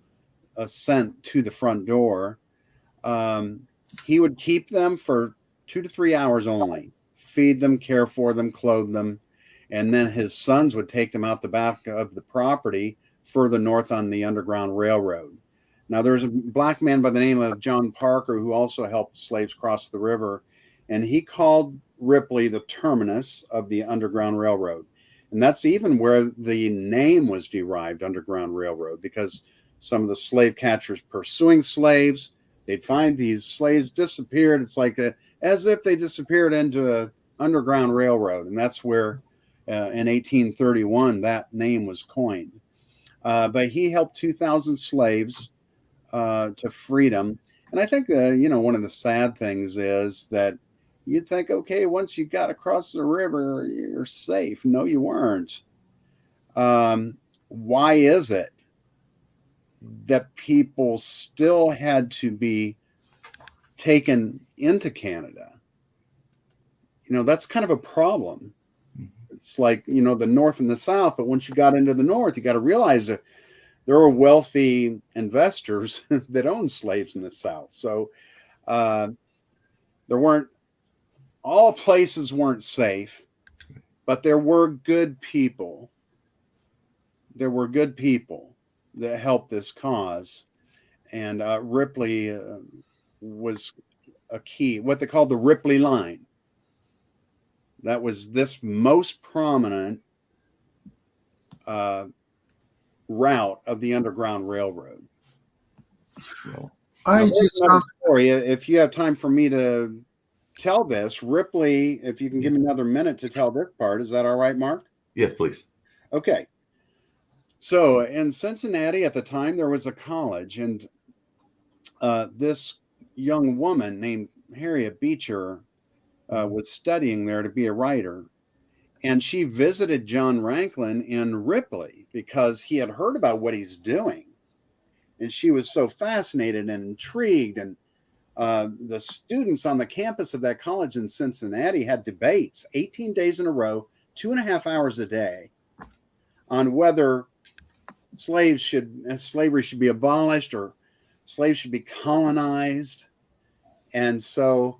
ascent to the front door. He would keep them for 2 to 3 hours only, feed them, care for them, clothe them, and then his sons would take them out the back of the property further north on the Underground Railroad. Now, there's a black man by the name of John Parker who also helped slaves cross the river, and he called Ripley the terminus of the Underground Railroad. And that's even where the name was derived, Underground Railroad, because some of the slave catchers pursuing slaves, they'd find these slaves disappeared. It's like as if they disappeared into an Underground Railroad. And that's where in 1831 that name was coined. But he helped 2,000 slaves to freedom. And I think, one of the sad things is that you'd think, okay, once you got across the river, you're safe. No, you weren't. Why is it that people still had to be taken into Canada? That's kind of a problem. It's like, the North and the South, but once you got into the North, you got to realize that there were wealthy investors that owned slaves in the South. So all places weren't safe, but there were good people. There were good people that helped this cause. And Ripley was a key, what they called the Ripley Line. That was this most prominent route of the Underground Railroad. If you have time for me to tell this, Ripley, if you can give me another minute to tell this part, is that all right, Mark? Yes, please. Okay. So in Cincinnati at the time, there was a college, and this young woman named Harriet Beecher was studying there to be a writer. And she visited John Rankin in Ripley because he had heard about what he's doing. And she was so fascinated and intrigued. And the students on the campus of that college in Cincinnati had debates 18 days in a row, 2.5 hours a day, on whether slavery should be abolished or slaves should be colonized. And so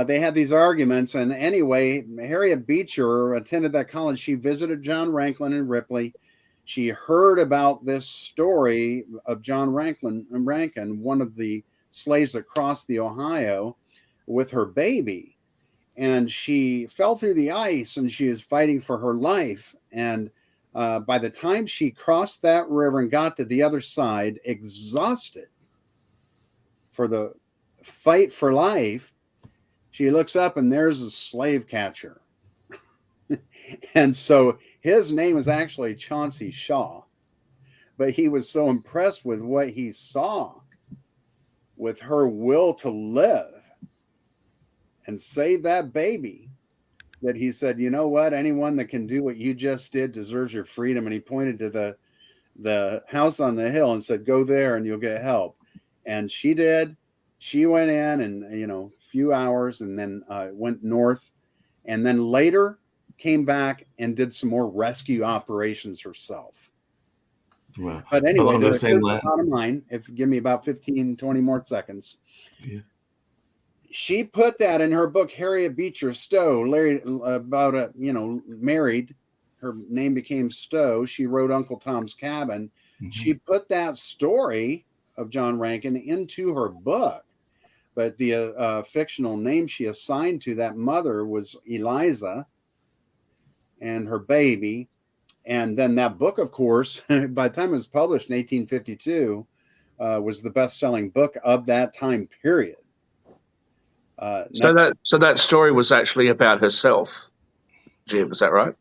they had these arguments. And anyway, Harriet Beecher attended that college. She visited John Rankin in Ripley. She heard about this story of John Rankin, one of the slaves that crossed the Ohio with her baby. And she fell through the ice and she is fighting for her life. And by the time she crossed that river and got to the other side, exhausted for the fight for life, she looks up and there's a slave catcher. And so his name is actually Chauncey Shaw, but he was so impressed with what he saw, with her will to live and save that baby, that he said, you know what, anyone that can do what you just did deserves your freedom. And he pointed to the house on the hill and said, go there and you'll get help. And she did. She went in and, you know, a few hours, and then went north, and then later came back and did some more rescue operations herself. Wow. But anyway, Along those same the lines. bottom line, if you give me about 15, 20 more seconds. Yeah. She put that in her book, Harriet Beecher Stowe, married. Her name became Stowe. She wrote Uncle Tom's Cabin. Mm-hmm. She put that story of John Rankin into her book. But the fictional name she assigned to that mother was Eliza, and her baby. And then that book, of course, by the time it was published in 1852, was the best-selling book of that time period. So that story was actually about herself, Jim. Is that right?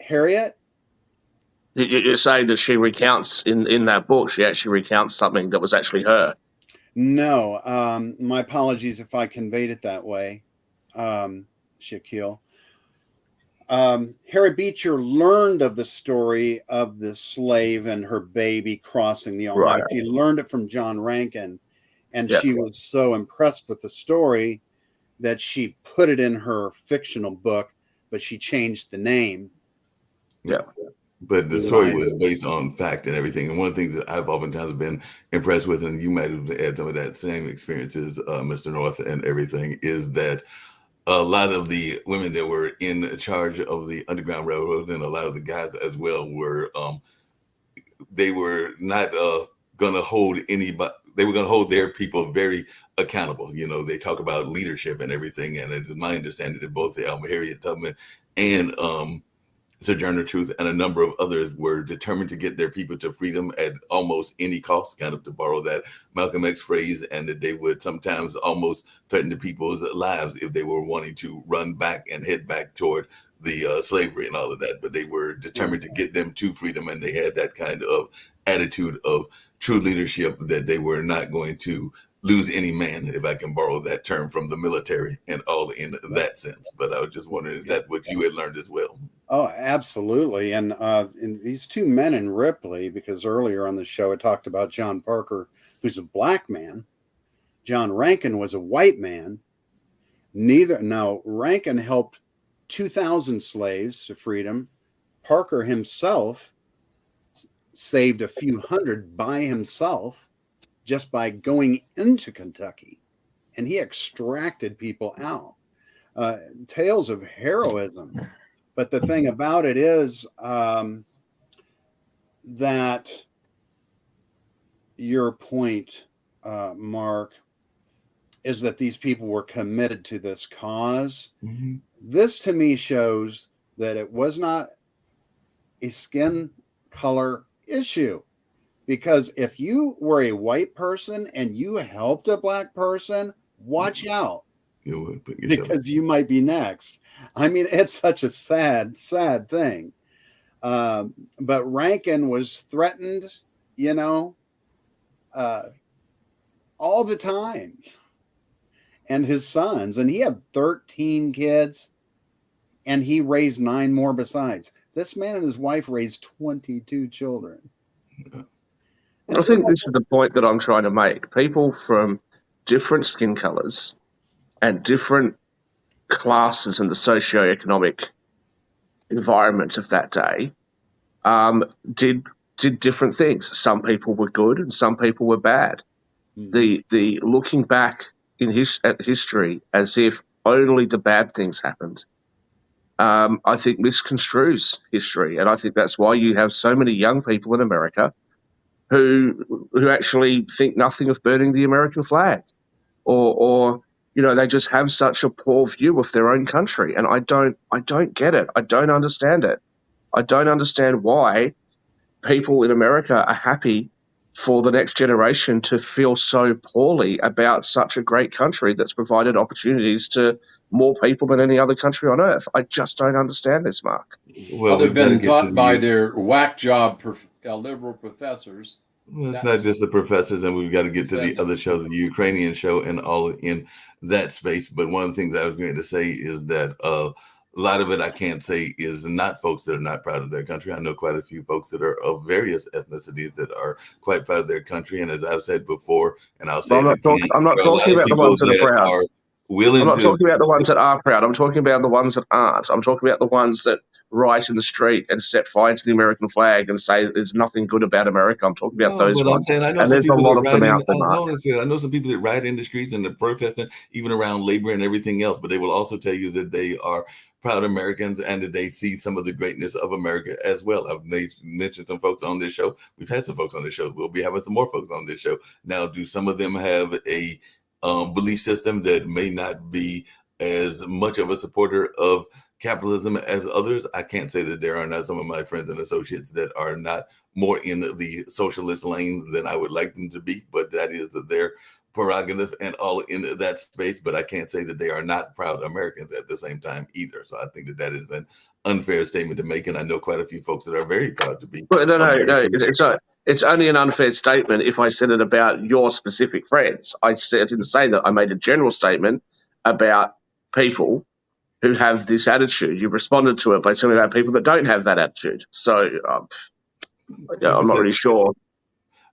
Harriet? You're saying that she recounts in that book. She actually recounts something that was actually her. No, my apologies if I conveyed it that way, Shaquille. Harriet Beecher learned of the story of the slave and her baby crossing the Ohio. Right. She learned it from John Rankin, and she was so impressed with the story that she put it in her fictional book, but she changed the name. Yeah. But the story was based on fact and everything. And one of the things that I've oftentimes been impressed with, and you might have had some of that same experiences, Mr. North, and everything, is that a lot of the women that were in charge of the Underground Railroad, and a lot of the guys as well, were they were not going to hold anybody. They were going to hold their people very accountable. You know, they talk about leadership and everything. And it's my understanding that both Harriet Tubman and Sojourner Truth and a number of others were determined to get their people to freedom at almost any cost, kind of to borrow that Malcolm X phrase, and that they would sometimes almost threaten the people's lives if they were wanting to run back and head back toward the slavery and all of that. But they were determined to get them to freedom, and they had that kind of attitude of true leadership that they were not going to lose any man, if I can borrow that term from the military, and all in that sense. But I was just wondering if that's what you had learned as well. Oh, absolutely. And these two men in Ripley, because earlier on the show I talked about John Parker, who's a black man. John Rankin was a white man. Rankin helped 2,000 slaves to freedom. Parker himself saved a few hundred by himself, just by going into Kentucky, and he extracted people out. Tales of heroism. But the thing about it is that your point, Mark, is that these people were committed to this cause. Mm-hmm. This to me shows that it was not a skin color issue. Because if you were a white person and you helped a black person, watch out. Because you might be next. I mean, it's such a sad, sad thing. But Rankin was threatened, all the time. And his sons. And he had 13 kids. And he raised 9 more besides. This man and his wife raised 22 children. I think this is the point that I'm trying to make. People from different skin colors and different classes in the socioeconomic environment of that day did different things. Some people were good and some people were bad. Mm. The looking back at history as if only the bad things happened, I think misconstrues history, and I think that's why you have so many young people in America who actually think nothing of burning the American flag, or they just have such a poor view of their own country. And I don't get it. I don't understand it. I don't understand why people in America are happy for the next generation to feel so poorly about such a great country that's provided opportunities to more people than any other country on earth. I just don't understand this, Mark. Well, they've been taught by their whack job liberal professors Well, it's not just the professors, and we've got to get to the other show, the Ukrainian show, and all in that space. But one of the things I was going to say is that a lot of it I can't say is not folks that are not proud of their country. I know quite a few folks that are of various ethnicities that are quite proud of their country. And as I've said before, and I'll say I'm not talking about the ones that are proud. I'm not talking about the ones that are proud. I'm talking about the ones that aren't. I'm talking about the ones that write in the street and set fire to the American flag and say there's nothing good about America. I'm talking about those ones. And there's a lot of them out there. I know some people that ride in the streets and they're protesting even around labor and everything else, but they will also tell you that they are proud Americans and that they see some of the greatness of America as well. I've mentioned some folks on this show. We've had some folks on this show. We'll be having some more folks on this show. Now, do some of them have a belief system that may not be as much of a supporter of capitalism as others? I can't say that there are not some of my friends and associates that are not more in the socialist lane than I would like them to be, but that is their prerogative and all in that space. But I can't say that they are not proud Americans at the same time either. So I think that that is an unfair statement to make, and I know quite a few folks that are very proud to be. Well, no. It's only an unfair statement if I said it about your specific friends. I didn't say that. I made a general statement about people who have this attitude. You've responded to it by telling me about people that don't have that attitude. So I'm not really sure.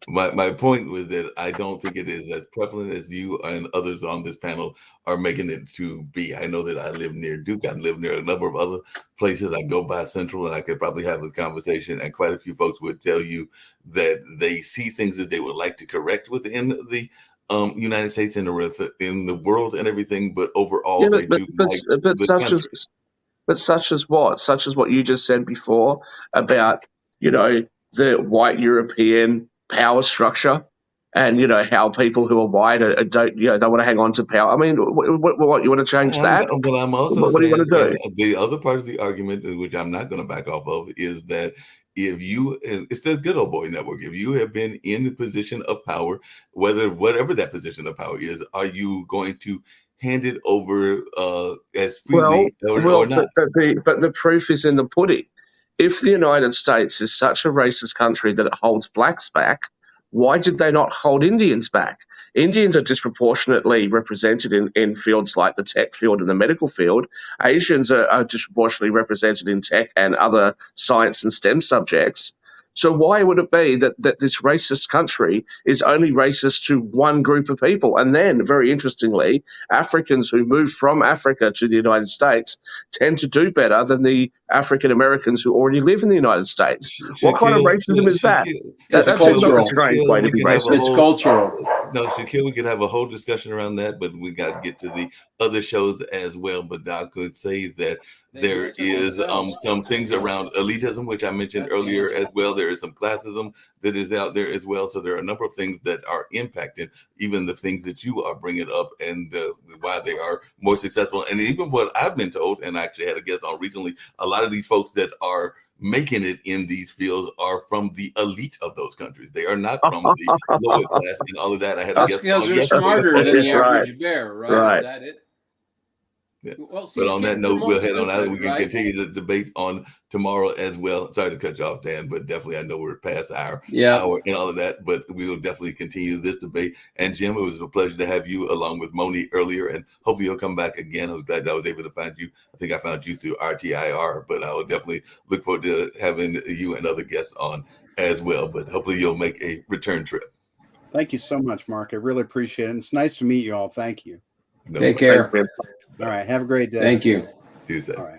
My point was that I don't think it is as prevalent as you and others on this panel are making it to be. I know that I live near Duke. I live near a number of other places. I go by Central, and I could probably have this conversation, and quite a few folks would tell you that they see things that they would like to correct within the United States and in the world and everything, but overall such as what you just said before about the white European power structure and how people who are white don't they want to hang on to power. I mean, what you want to change that? But I'm also what do you want to do? The other part of the argument, which I'm not going to back off of, is that it's the good old boy network. If you have been in the position of power, whatever that position of power is, are you going to hand it over as freely or not? But the proof is in the pudding. If the United States is such a racist country that it holds blacks back, why did they not hold Indians back? Indians are disproportionately represented in fields like the tech field and the medical field. Asians are disproportionately represented in tech and other science and STEM subjects. So why would it be that this racist country is only racist to one group of people? And then, very interestingly, Africans who move from Africa to the United States tend to do better than the African Americans who already live in the United States. What kind of racism is that? That's cultural. A strange way to be racist. It's cultural. No, Shaquille, we could have a whole discussion around that, but we got to get to the other shows as well. But I could say that there is some things around elitism, which I mentioned earlier as well. There is some classism that is out there as well. So there are a number of things that are impacting even the things that you are bringing up and why they are more successful. And even what I've been told, and I actually had a guest on recently, a lot of these folks that are making it in these fields are from the elite of those countries. They are not from the lower class and all of that. I had a guest because they're smarter than the average bear, right? Is that it? Yeah. Well, see, but on that note, we'll head on out and we can continue the debate on tomorrow as well. Sorry to cut you off, Dan, but definitely I know we're past our hour and all of that, but we will definitely continue this debate. And Jim, it was a pleasure to have you along with Moni earlier, and hopefully you'll come back again. I was glad that I was able to find you. I think I found you through RTIR, but I will definitely look forward to having you and other guests on as well. But hopefully you'll make a return trip. Thank you so much, Mark. I really appreciate it. It's nice to meet you all. Thank you. Take care. All right. Have a great day. Thank you. Tuesday. All right.